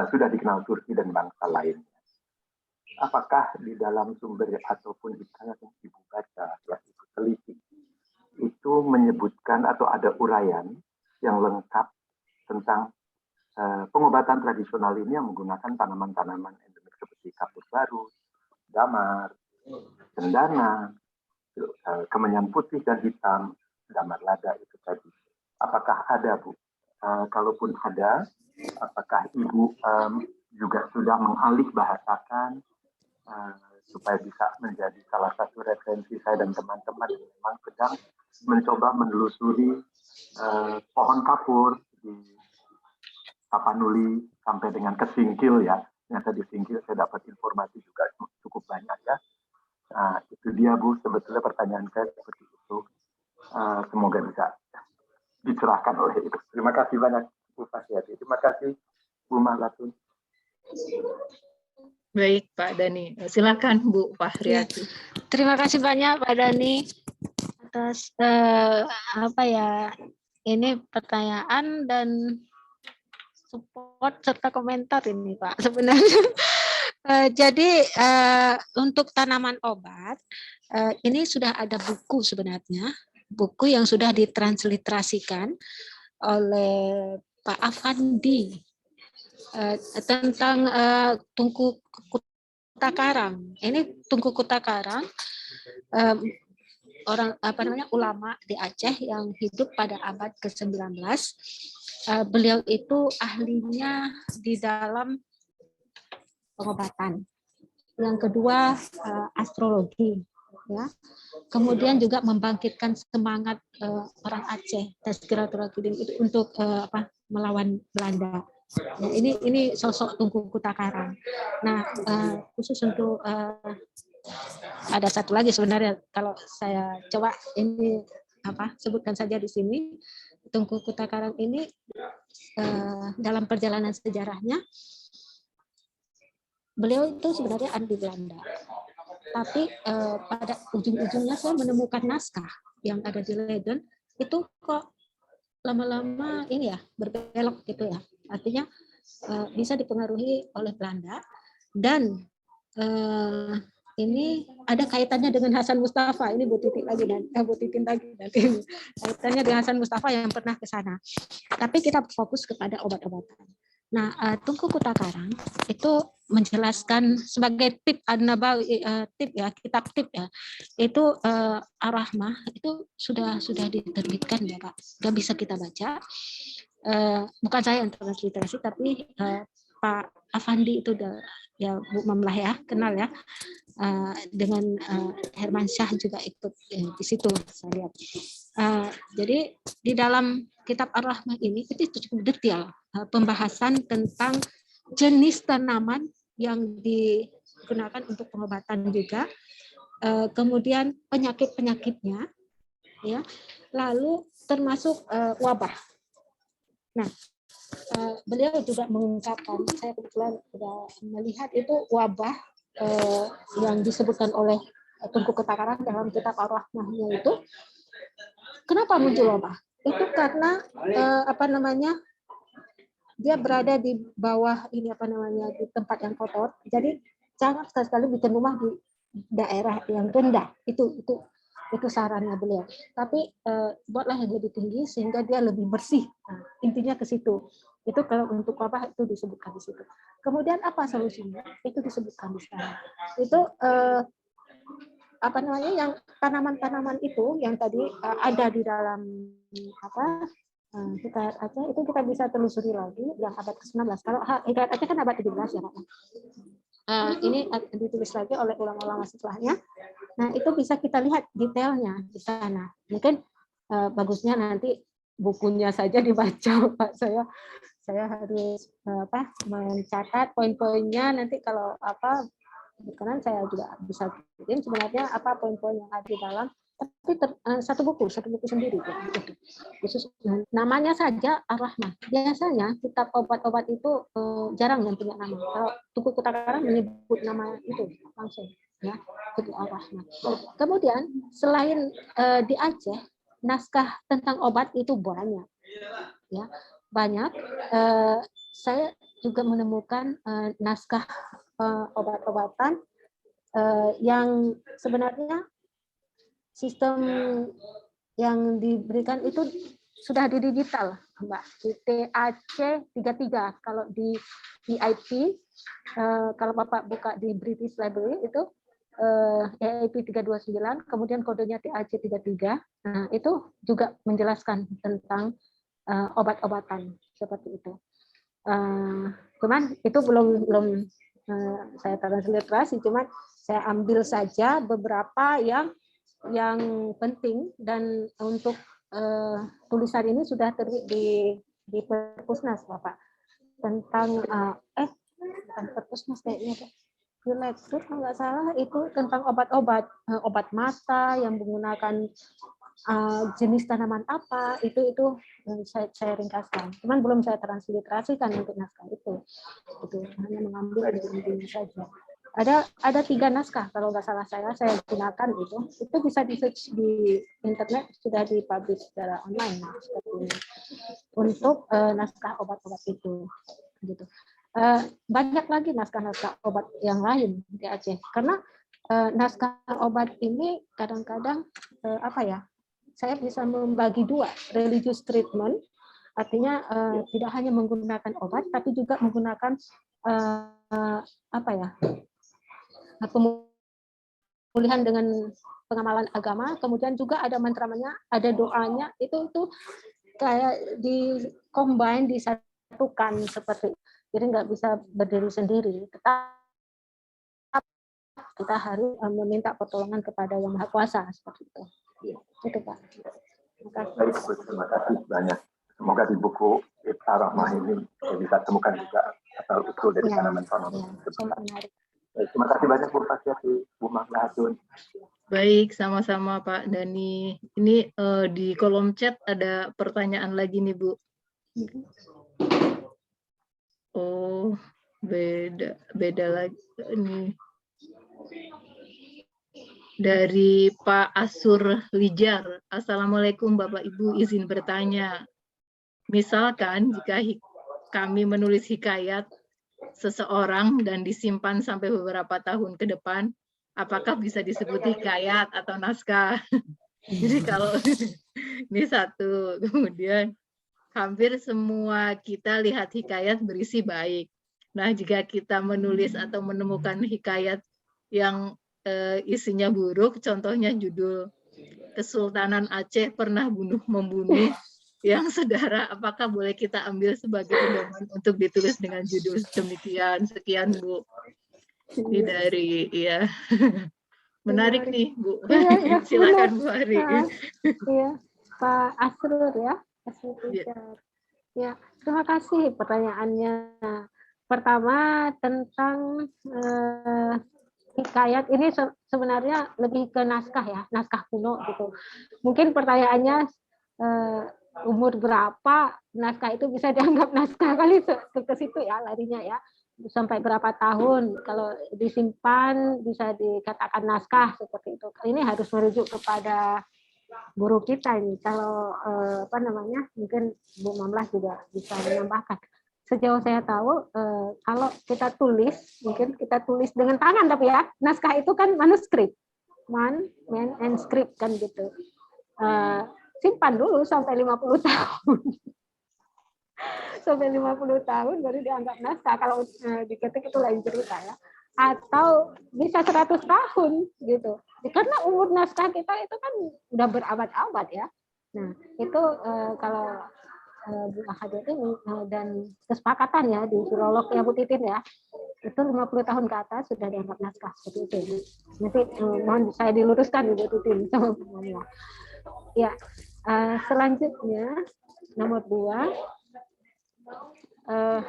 sudah dikenal Turki dan bangsa lainnya. Apakah di dalam sumber ataupun di sana yang Ibu baca, yang Ibu teliti, itu menyebutkan atau ada uraian yang lengkap tentang pengobatan tradisional ini yang menggunakan tanaman-tanaman endemik seperti kapur baru, damar, cendana, kemenyan putih dan hitam, damar lada itu tadi. Apakah ada Bu? Kalaupun ada, apakah Ibu juga sudah mengalih bahasakan supaya bisa menjadi salah satu referensi saya dan teman-teman yang memang sedang mencoba menelusuri pohon kapur di Tapanuli sampai dengan ke Singkil ya. Ternyata di Singkil saya dapat informasi juga cukup banyak ya. Nah, itu dia Bu, sebetulnya pertanyaan saya seperti itu. Semoga bisa dicerahkan oleh itu. Terima kasih banyak Bu Fahriyati. Terima kasih Bu Mahlatun. Baik Pak Dhani, silakan Bu Fahriyati. Terima kasih banyak Pak Dhani atas ini pertanyaan dan support serta komentar ini Pak sebenarnya. Jadi untuk tanaman obat ini sudah ada buku sebenarnya, buku yang sudah ditransliterasikan oleh Pak Afandi tentang tungku kuta karang. Ini tungku kuta karang ulama di Aceh yang hidup pada abad ke-19. Beliau itu ahlinya di dalam pengobatan. Yang kedua astrologi, ya. Kemudian juga membangkitkan semangat orang Aceh Tazkiratul itu untuk melawan Belanda. Ya, ini sosok Tungku Kuta Karang. Nah, khusus untuk ada satu lagi sebenarnya kalau saya coba ini sebutkan saja di sini. Tungku Kuta Karang ini dalam perjalanan sejarahnya beliau itu sebenarnya ada di Belanda, tapi pada ujung-ujungnya saya menemukan naskah yang ada di Leiden itu kok lama-lama ini ya berbelok gitu ya, artinya bisa dipengaruhi oleh Belanda dan ini ada kaitannya dengan Hasan Mustafa. Ini Bu Titin lagi nanti kaitannya dengan Hasan Mustafa yang pernah ke sana. Tapi kita fokus kepada obat-obatan. Nah, Tungku Kuta Karang itu menjelaskan sebagai tip An-Nabawi, kitab tip ya. Itu Ar-Rahmah itu sudah diterbitkan ya Pak. Sudah bisa kita baca. Bukan saya yang transliterasi tapi Pak Afandi itu ya Bu Mamlah ya, kenal ya. Dengan Herman Syah juga ikut di situ saya lihat. Jadi di dalam kitab Ar-Rahmah ini itu cukup detail pembahasan tentang jenis tanaman yang digunakan untuk pengobatan juga, kemudian penyakit-penyakitnya, ya, lalu termasuk wabah. Nah, beliau juga mengungkapkan, saya kebetulan sudah melihat itu wabah yang disebutkan oleh Tungku Kuta Karang dalam kitab Ar-Rahmahnya itu. Kenapa muncul wabah? Itu karena dia berada di bawah ini di tempat yang kotor. Jadi jangan sekali-kali bikin rumah di daerah yang rendah. Itu sarannya beliau. Tapi buatlah yang lebih tinggi sehingga dia lebih bersih. Nah, intinya ke situ. Itu kalau untuk wabah itu disebutkan di situ. Kemudian apa solusinya? Itu disebutkan di sana. Itu yang tanaman-tanaman itu yang tadi ada di dalam Hikayat Aceh itu kita bisa telusuri lagi yang abad ke-19. Kalau Hikayat Aceh kan abad 17 ya Pak. Ini ditulis lagi oleh ulama-ulama setelahnya. Nah, itu bisa kita lihat detailnya di sana. Mungkin bagusnya nanti bukunya saja dibaca Pak. Saya harus mencatat poin-poinnya, nanti kalau berkenan saya juga bisa bikin sebenarnya apa poin-poin yang ada di dalam, tapi satu buku sendiri ya, khusus namanya saja Ar-Rahmah. Biasanya kitab obat-obat itu jarang yang punya nama. Kalau Tungku Kuta Karang menyebut nama itu langsung ya, itu Ar-Rahmah. Kemudian selain di Aceh, naskah tentang obat itu banyak ya. Banyak, saya juga menemukan naskah obat-obatan yang sebenarnya sistem yang diberikan itu sudah di digital, Mbak. Di TAC 33, kalau di EIP, kalau Bapak buka di British Library itu EIP 329, kemudian kodenya TAC 33. Nah, itu juga menjelaskan tentang obat-obatan seperti itu. Cuman itu belum saya transliterasi, cuman saya ambil saja beberapa yang penting, dan untuk tulisan ini sudah terbit di Perpusnas Bapak. tentang bukan perpusnas kayaknya deh. Direktur kalau nggak salah itu tentang obat mata yang menggunakan jenis tanaman apa itu saya ringkaskan. Cuman belum saya transliterasikan untuk naskah itu hanya mengambil dari intinya saja. Ada 3 naskah kalau nggak salah saya gunakan itu bisa di search di internet, sudah dipublish secara online seperti ini untuk naskah obat-obat itu gitu. Banyak lagi naskah-naskah obat yang lain di Aceh karena naskah obat ini kadang-kadang saya bisa membagi 2, religious treatment artinya tidak hanya menggunakan obat tapi juga menggunakan pemulihan dengan pengamalan agama, kemudian juga ada mantranya, ada doanya, itu kayak di-combine, disatukan seperti itu. Jadi nggak bisa berdiri sendiri, tetap kita harus meminta pertolongan kepada Yang Maha Kuasa seperti itu. Itu Pak. Terima kasih banyak. Semoga di buku Ibtar Rahmah ini bisa temukan juga asal-usul dari tanaman tanaman. Terima kasih banyak Bu Fahriyati, Bu Mamlah. Baik, sama-sama Pak Dani. Ini di kolom chat ada pertanyaan lagi nih Bu. Oh, beda lagi ini. Dari Pak Asur Lijar. Assalamualaikum Bapak Ibu, izin bertanya. Misalkan jika kami menulis hikayat seseorang dan disimpan sampai beberapa tahun ke depan, apakah bisa disebut hikayat atau naskah? Jadi kalau ini satu, kemudian hampir semua kita lihat hikayat berisi baik. Nah, jika kita menulis atau menemukan hikayat yang isinya buruk, contohnya judul Kesultanan Aceh pernah membunuh yang saudara, apakah boleh kita ambil sebagai pedoman untuk ditulis dengan judul demikian? Sekian Bu. Ini dari menarik nih Bu. Silakan Bu Hari. Iya, Pak Asrur ya. Ya, terima kasih pertanyaannya. Pertama tentang hikayat ini sebenarnya lebih ke naskah ya, naskah kuno gitu. Mungkin pertanyaannya umur berapa naskah itu bisa dianggap naskah, kali ke situ ya larinya ya. Sampai berapa tahun kalau disimpan bisa dikatakan naskah seperti itu. Ini harus merujuk kepada guru kita ini. Kalau mungkin Bu Mamlah juga bisa menambahkan. Sejauh saya tahu, kalau kita tulis, mungkin kita tulis dengan tangan, tapi ya, naskah itu kan manuskrip. Manuskrip kan gitu. Simpan dulu sampai 50 tahun. Sampai 50 tahun baru dianggap naskah. Kalau diketik itu lain cerita ya. Atau bisa 100 tahun gitu. Karena umur naskah kita itu kan udah berabad-abad ya. Nah, itu kalau Bu Ahad ini dan kesepakatan ya di filolog ya Bu Titin ya, itu 50 tahun ke atas sudah dianggap naskah seperti itu. Nanti mohon saya diluruskan Bu Titin sama semuanya. Ya, selanjutnya nomor 2,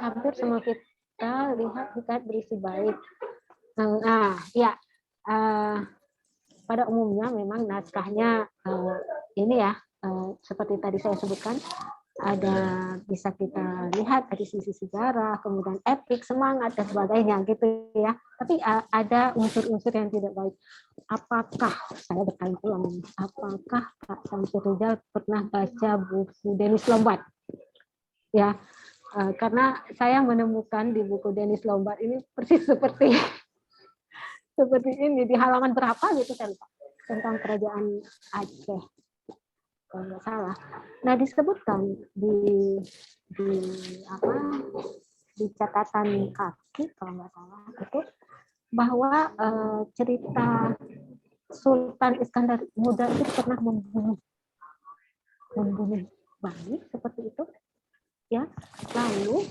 hampir semua kita lihat hikayat berisi baik. Pada umumnya memang naskahnya ini ya, seperti tadi saya sebutkan, ada bisa kita lihat dari sisi sejarah, kemudian epik, semangat dan sebagainya gitu ya. Tapi ada unsur-unsur yang tidak baik. Apakah saya bertanya ulang, apakah Pak Samsur Rizal pernah baca buku Dennis Lombard? Ya, karena saya menemukan di buku Dennis Lombard ini persis seperti ini di halaman berapa gitu kan Pak, tentang kerajaan Aceh. Kalau nggak salah. Nah, disebutkan di catatan kaki kalau nggak salah itu bahwa cerita Sultan Iskandar Muda itu pernah membunuh bayi seperti itu ya. Lalu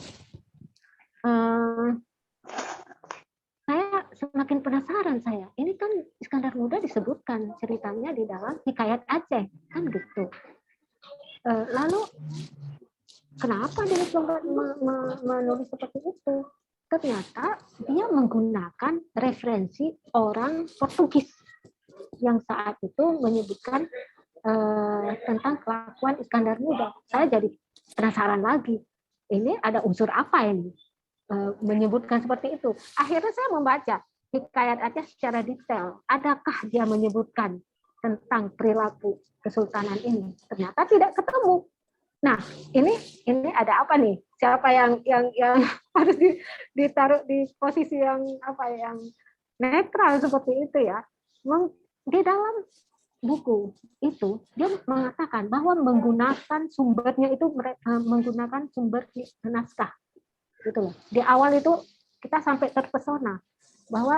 saya semakin penasaran ini kan Iskandar Muda disebutkan ceritanya di dalam hikayat Aceh kan gitu. Lalu kenapa Denis Lombard menulis seperti itu? Ternyata dia menggunakan referensi orang Portugis yang saat itu menyebutkan tentang kelakuan Iskandar Muda. Saya jadi penasaran lagi. Ini ada unsur apa ini? Menyebutkan seperti itu. Akhirnya saya membaca hikayat Aceh secara detail. Adakah dia menyebutkan tentang perilaku kesultanan ini? Ternyata tidak ketemu. Nah, ini ada apa nih? Siapa yang harus ditaruh di posisi yang yang netral seperti itu ya? Di dalam buku itu dia mengatakan bahwa menggunakan sumbernya itu menggunakan sumber naskah. Gitu loh. Di awal itu kita sampai terpesona bahwa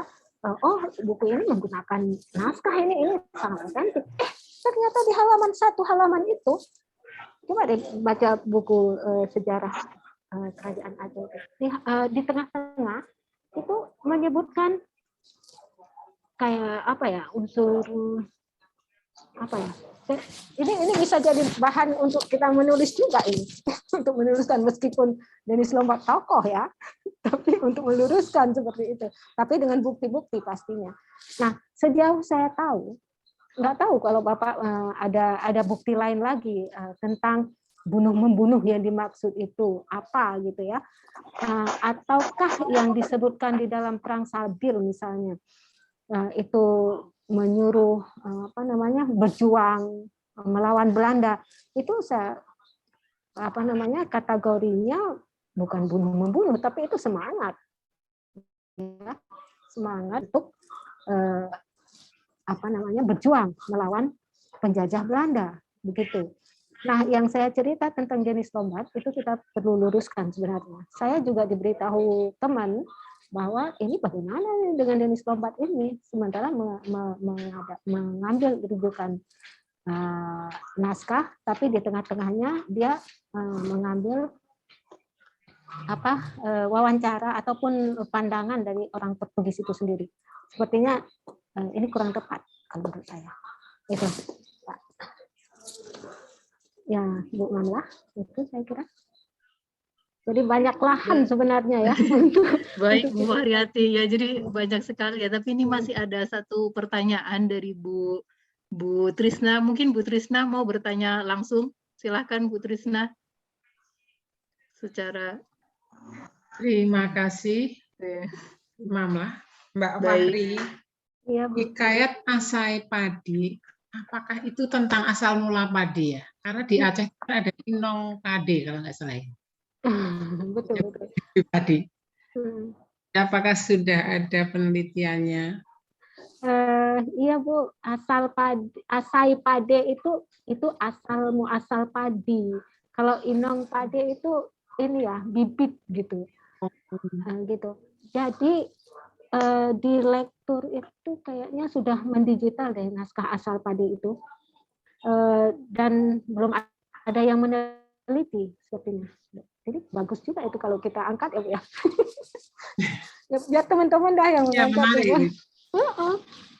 buku ini menggunakan naskah ini sangat otentik. Ternyata di halaman itu, coba deh baca buku sejarah kerajaan Aceh di tengah-tengah itu menyebutkan kayak unsur ini bisa jadi bahan untuk kita menulis juga ini untuk menuliskan meskipun Denis Lombard tokoh ya, tapi untuk meluruskan seperti itu, tapi dengan bukti-bukti pastinya. Nah, sejauh saya tahu, nggak tahu kalau Bapak ada bukti lain lagi tentang bunuh-membunuh yang dimaksud itu apa gitu ya, ataukah yang disebutkan di dalam Perang Sabil misalnya itu menyuruh berjuang melawan Belanda, itu kategorinya bukan bunuh-membunuh, tapi itu semangat untuk berjuang melawan penjajah Belanda begitu. Nah, yang saya cerita tentang Denis Lombard itu kita perlu luruskan sebenarnya. Saya juga diberitahu teman bahwa ini bagaimana dengan Denis Lombard ini, sementara mengambil rujukan naskah, tapi di tengah-tengahnya dia mengambil wawancara ataupun pandangan dari orang Portugis itu sendiri. Sepertinya ini kurang tepat kalau menurut saya. Itu, Pak. Ya, Bu Mamlah, itu saya kira. Jadi banyak lahan sebenarnya ya. Baik Bu Haryati, ya jadi banyak sekali ya. Tapi ini masih ada satu pertanyaan dari Bu Trisna. Mungkin Bu Trisna mau bertanya langsung. Silahkan Bu Trisna. Terima kasih, Mamlah, Mbak Fahri. Ya, hikayat Asai Padi, apakah itu tentang asal mula padi ya? Karena di Aceh ada Inong Padi kalau nggak salah. Betul. Padi. Apakah sudah ada penelitiannya? Iya Bu, Asai Pade itu asal padi. Kalau Inong Pade itu ini ya bibit gitu. Gitu. Jadi di lektur itu kayaknya sudah mendigital deh naskah asal padi itu, dan belum ada yang meneliti sepertinya. Jadi bagus juga itu kalau kita angkat ya Bu ya. Biar teman-teman dah yang mengangkat. Ya,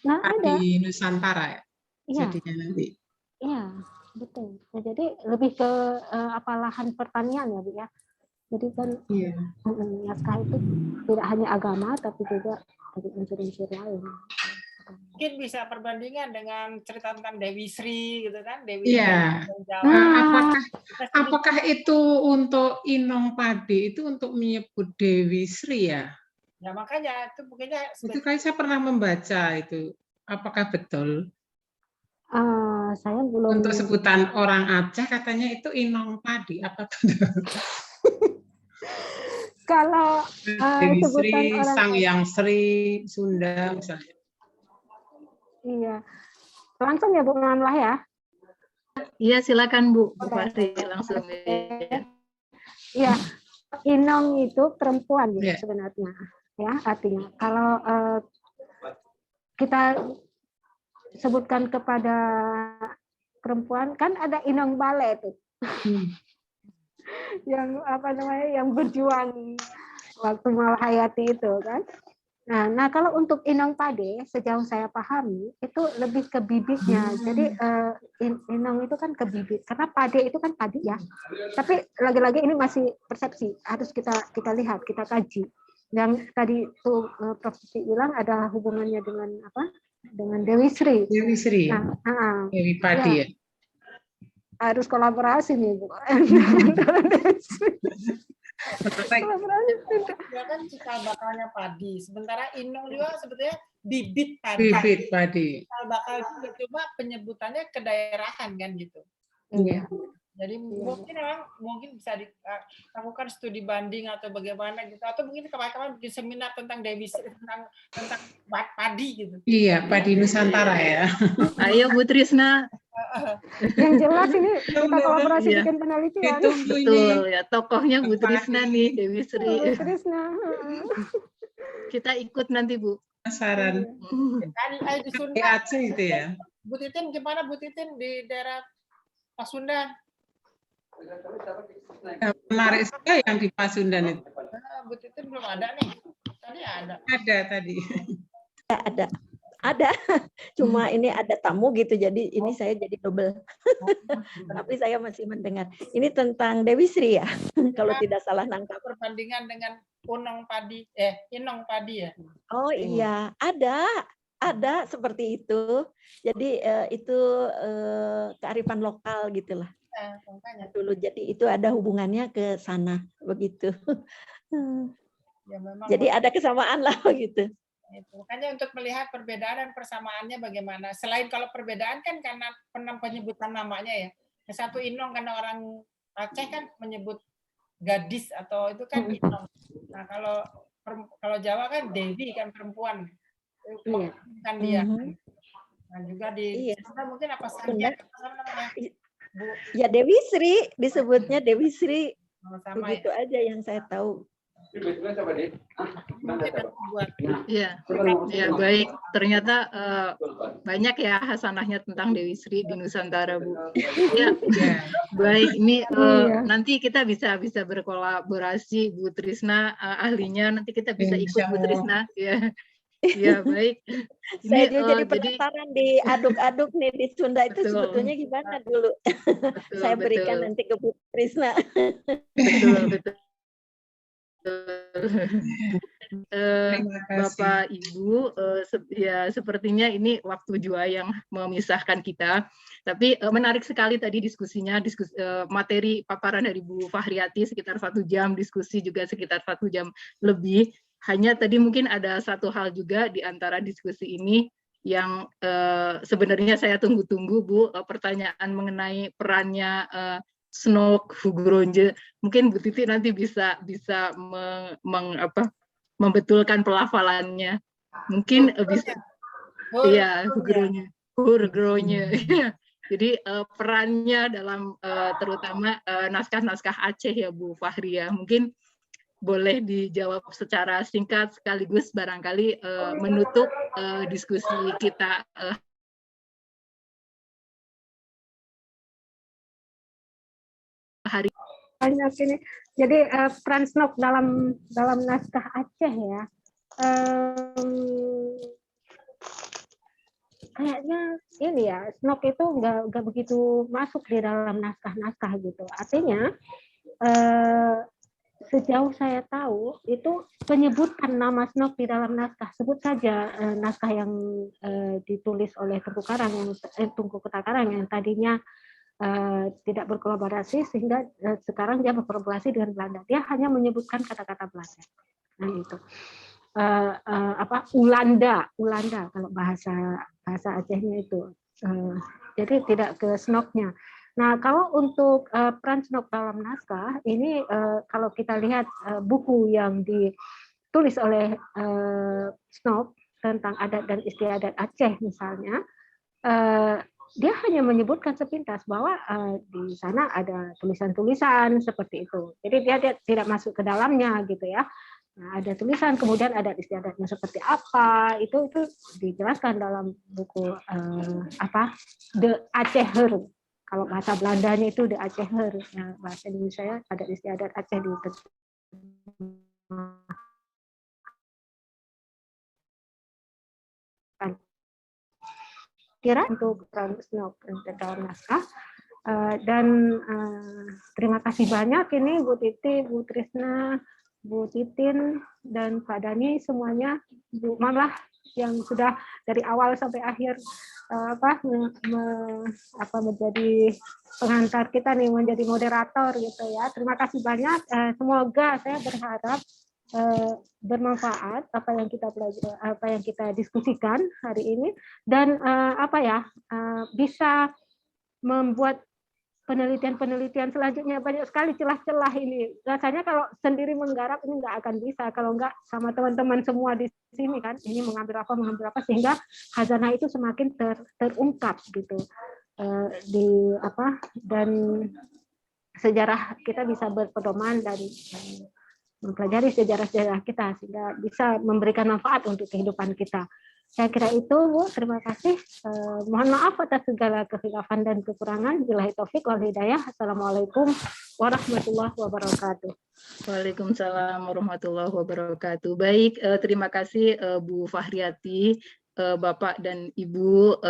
Nah, ada di Nusantara ya. Iya. Jadinya nanti. Iya, betul. Nah, jadi lebih ke lahan pertanian ya Bu ya. Jadi kan naskah itu tidak hanya agama tapi juga dari unsur-unsur lain. Mungkin bisa perbandingan dengan cerita tentang Dewi Sri gitu kan, Dewi Iya. Apakah itu untuk Inong Padi itu untuk menyebut Dewi Sri ya? Ya makanya itu mungkinnya itu kayak saya pernah membaca itu. Apakah betul? Saya belum. Untuk sebutan orang Aceh katanya itu Inong Padi. Apa betul? Kalau Dewi sebutan Sri, orang Sang Yang Sri, Sunda misalnya. Iya. Langsung ya Bu Mamlah ya. Iya, silakan Bu Fahri langsung. Iya. Inong itu perempuan gitu sebenarnya. Ya, artinya kalau kita sebutkan kepada perempuan kan ada Inong Bale itu. Yang yang berjuang waktu Malahayati itu kan. Nah, kalau untuk inong pade, sejauh saya pahami, itu lebih ke bibitnya. Jadi inong itu kan ke bibit, karena pade itu kan padi ya. Tapi lagi-lagi ini masih persepsi, harus kita lihat, kita kaji. Yang tadi tuh Prof. Siti bilang ada hubungannya dengan apa? Dengan Dewi Sri. Dewi Sri. Nah, Dewi Padi ya. Harus kolaborasi nih, Bu. Dia kan cikal bakalnya padi, sementara inong juga sebetulnya bibit padi. Bibit padi. Cikal bakal itu cuma penyebutannya kedaerahan kan gitu. Iya. Jadi mungkin bisa dilakukan studi banding atau bagaimana gitu, atau mungkin kapan-kapan bikin seminar tentang Dewi Sri, tentang padi gitu. Iya, padi Nusantara ya. Ayo Bu Trisna. Yang jelas ini kita kolaborasi bikin penelitian. Betul ya, tokohnya Bu Trisna nih, Dewi Sri. Bu Trisna. Kita ikut nanti Bu. Penasaran. Di Sunda. Di Aceh itu ya. Bu Titin gimana Bu Titin di daerah Pasundan? Menarik sekali yang di Pasundan itu. Bu Titin belum ada nih. Tadi ada. Ada tadi. Ada. Cuma ini ada tamu gitu, jadi ini saya jadi double. Tapi saya masih mendengar. Ini tentang Dewi Sri ya, kalau tidak salah nangkap. Perbandingan dengan inong padi ya. Oh iya, ada seperti itu. Jadi itu kearifan lokal gitulah. Dulu jadi itu ada hubungannya ke sana begitu. Ya, memang jadi ada kesamaan lah begitu. Makanya untuk melihat perbedaan dan persamaannya bagaimana. Selain kalau perbedaan kan karena penyebutan namanya ya. Yang satu inong karena orang Aceh kan menyebut gadis atau itu kan inong. Nah kalau Jawa kan Dewi kan perempuan. Kan dia. Nah juga di sana mungkin apa saja namanya? Ya Dewi Sri disebutnya Dewi Sri. Sama begitu aja yang saya tahu. Ya, baik. Ternyata banyak ya hasanahnya tentang Dewi Sri di Nusantara, Bu. Ya, baik. Ini nanti kita bisa berkolaborasi, Bu Trisna ahlinya. Nanti kita bisa ikut Bu Trisna. Ya, ya baik. Saya juga jadi penasaran diaduk-aduk nih di Sunda itu sebetulnya gimana dulu. Saya berikan nanti ke Bu Trisna. Betul. Bapak Ibu, ya sepertinya ini waktu jua yang memisahkan kita. Tapi menarik sekali tadi diskusinya, materi paparan dari Bu Fahriati sekitar 1 jam, diskusi juga sekitar 1 jam lebih. Hanya tadi mungkin ada satu hal juga di antara diskusi ini yang sebenarnya saya tunggu-tunggu, Bu, pertanyaan mengenai perannya Snok Hugronje. Mungkin Bu Titi nanti bisa membetulkan pelafalannya. Mungkin bisa ya Hugronje. Jadi perannya dalam terutama naskah-naskah Aceh ya Bu Fahria. Mungkin boleh dijawab secara singkat sekaligus barangkali menutup diskusi kita hari banyak ini. Jadi peran Snok dalam naskah Aceh ya, kayaknya ini ya, Snok itu nggak begitu masuk di dalam naskah-naskah gitu. Artinya sejauh saya tahu itu penyebutan nama Snok di dalam naskah, sebut saja naskah yang ditulis oleh Tungku Ketakarang yang tadinya tidak berkolaborasi sehingga sekarang dia berkolaborasi dengan Belanda. Dia hanya menyebutkan kata-kata Belanda. Nah itu Ulanda kalau bahasa Acehnya itu. Jadi tidak ke Snoknya. Nah kalau untuk peran Snok dalam naskah ini kalau kita lihat buku yang ditulis oleh Snok tentang adat dan istiadat Aceh misalnya. Dia hanya menyebutkan sepintas bahwa di sana ada tulisan-tulisan seperti itu. Jadi dia tidak masuk ke dalamnya gitu ya. Nah, ada tulisan, kemudian ada istiadatnya seperti apa, itu dijelaskan dalam buku De Aceher. Kalau bahasa Belandanya itu De Aceher. Nah, bahasa Indonesia ada istiadat Aceh di kira untuk dalam naskah. Dan terima kasih banyak ini Bu Titi, Bu Trisna, Bu Titin, dan Pak Dani semuanya, Bu Mamlah yang sudah dari awal sampai akhir menjadi pengantar kita nih, menjadi moderator gitu ya. Terima kasih banyak. Semoga saya berharap bermanfaat apa yang kita pelajari, apa yang kita diskusikan hari ini, dan bisa membuat penelitian selanjutnya. Banyak sekali celah-celah ini. Rasanya kalau sendiri menggarap ini nggak akan bisa, kalau nggak sama teman-teman semua di sini kan, ini mengambil apa, sehingga khazanah itu semakin terungkap gitu. Dan sejarah kita bisa berpedoman dan mempelajari sejarah-sejarah kita sehingga bisa memberikan manfaat untuk kehidupan kita. Saya kira itu, Bu. Terima kasih. Mohon maaf atas segala kekhilafan dan kekurangan. Billahi taufik wal hidayah. Assalamualaikum warahmatullahi wabarakatuh. Waalaikumsalam warahmatullahi wabarakatuh. Baik, terima kasih Bu Fahriyati, Bapak dan Ibu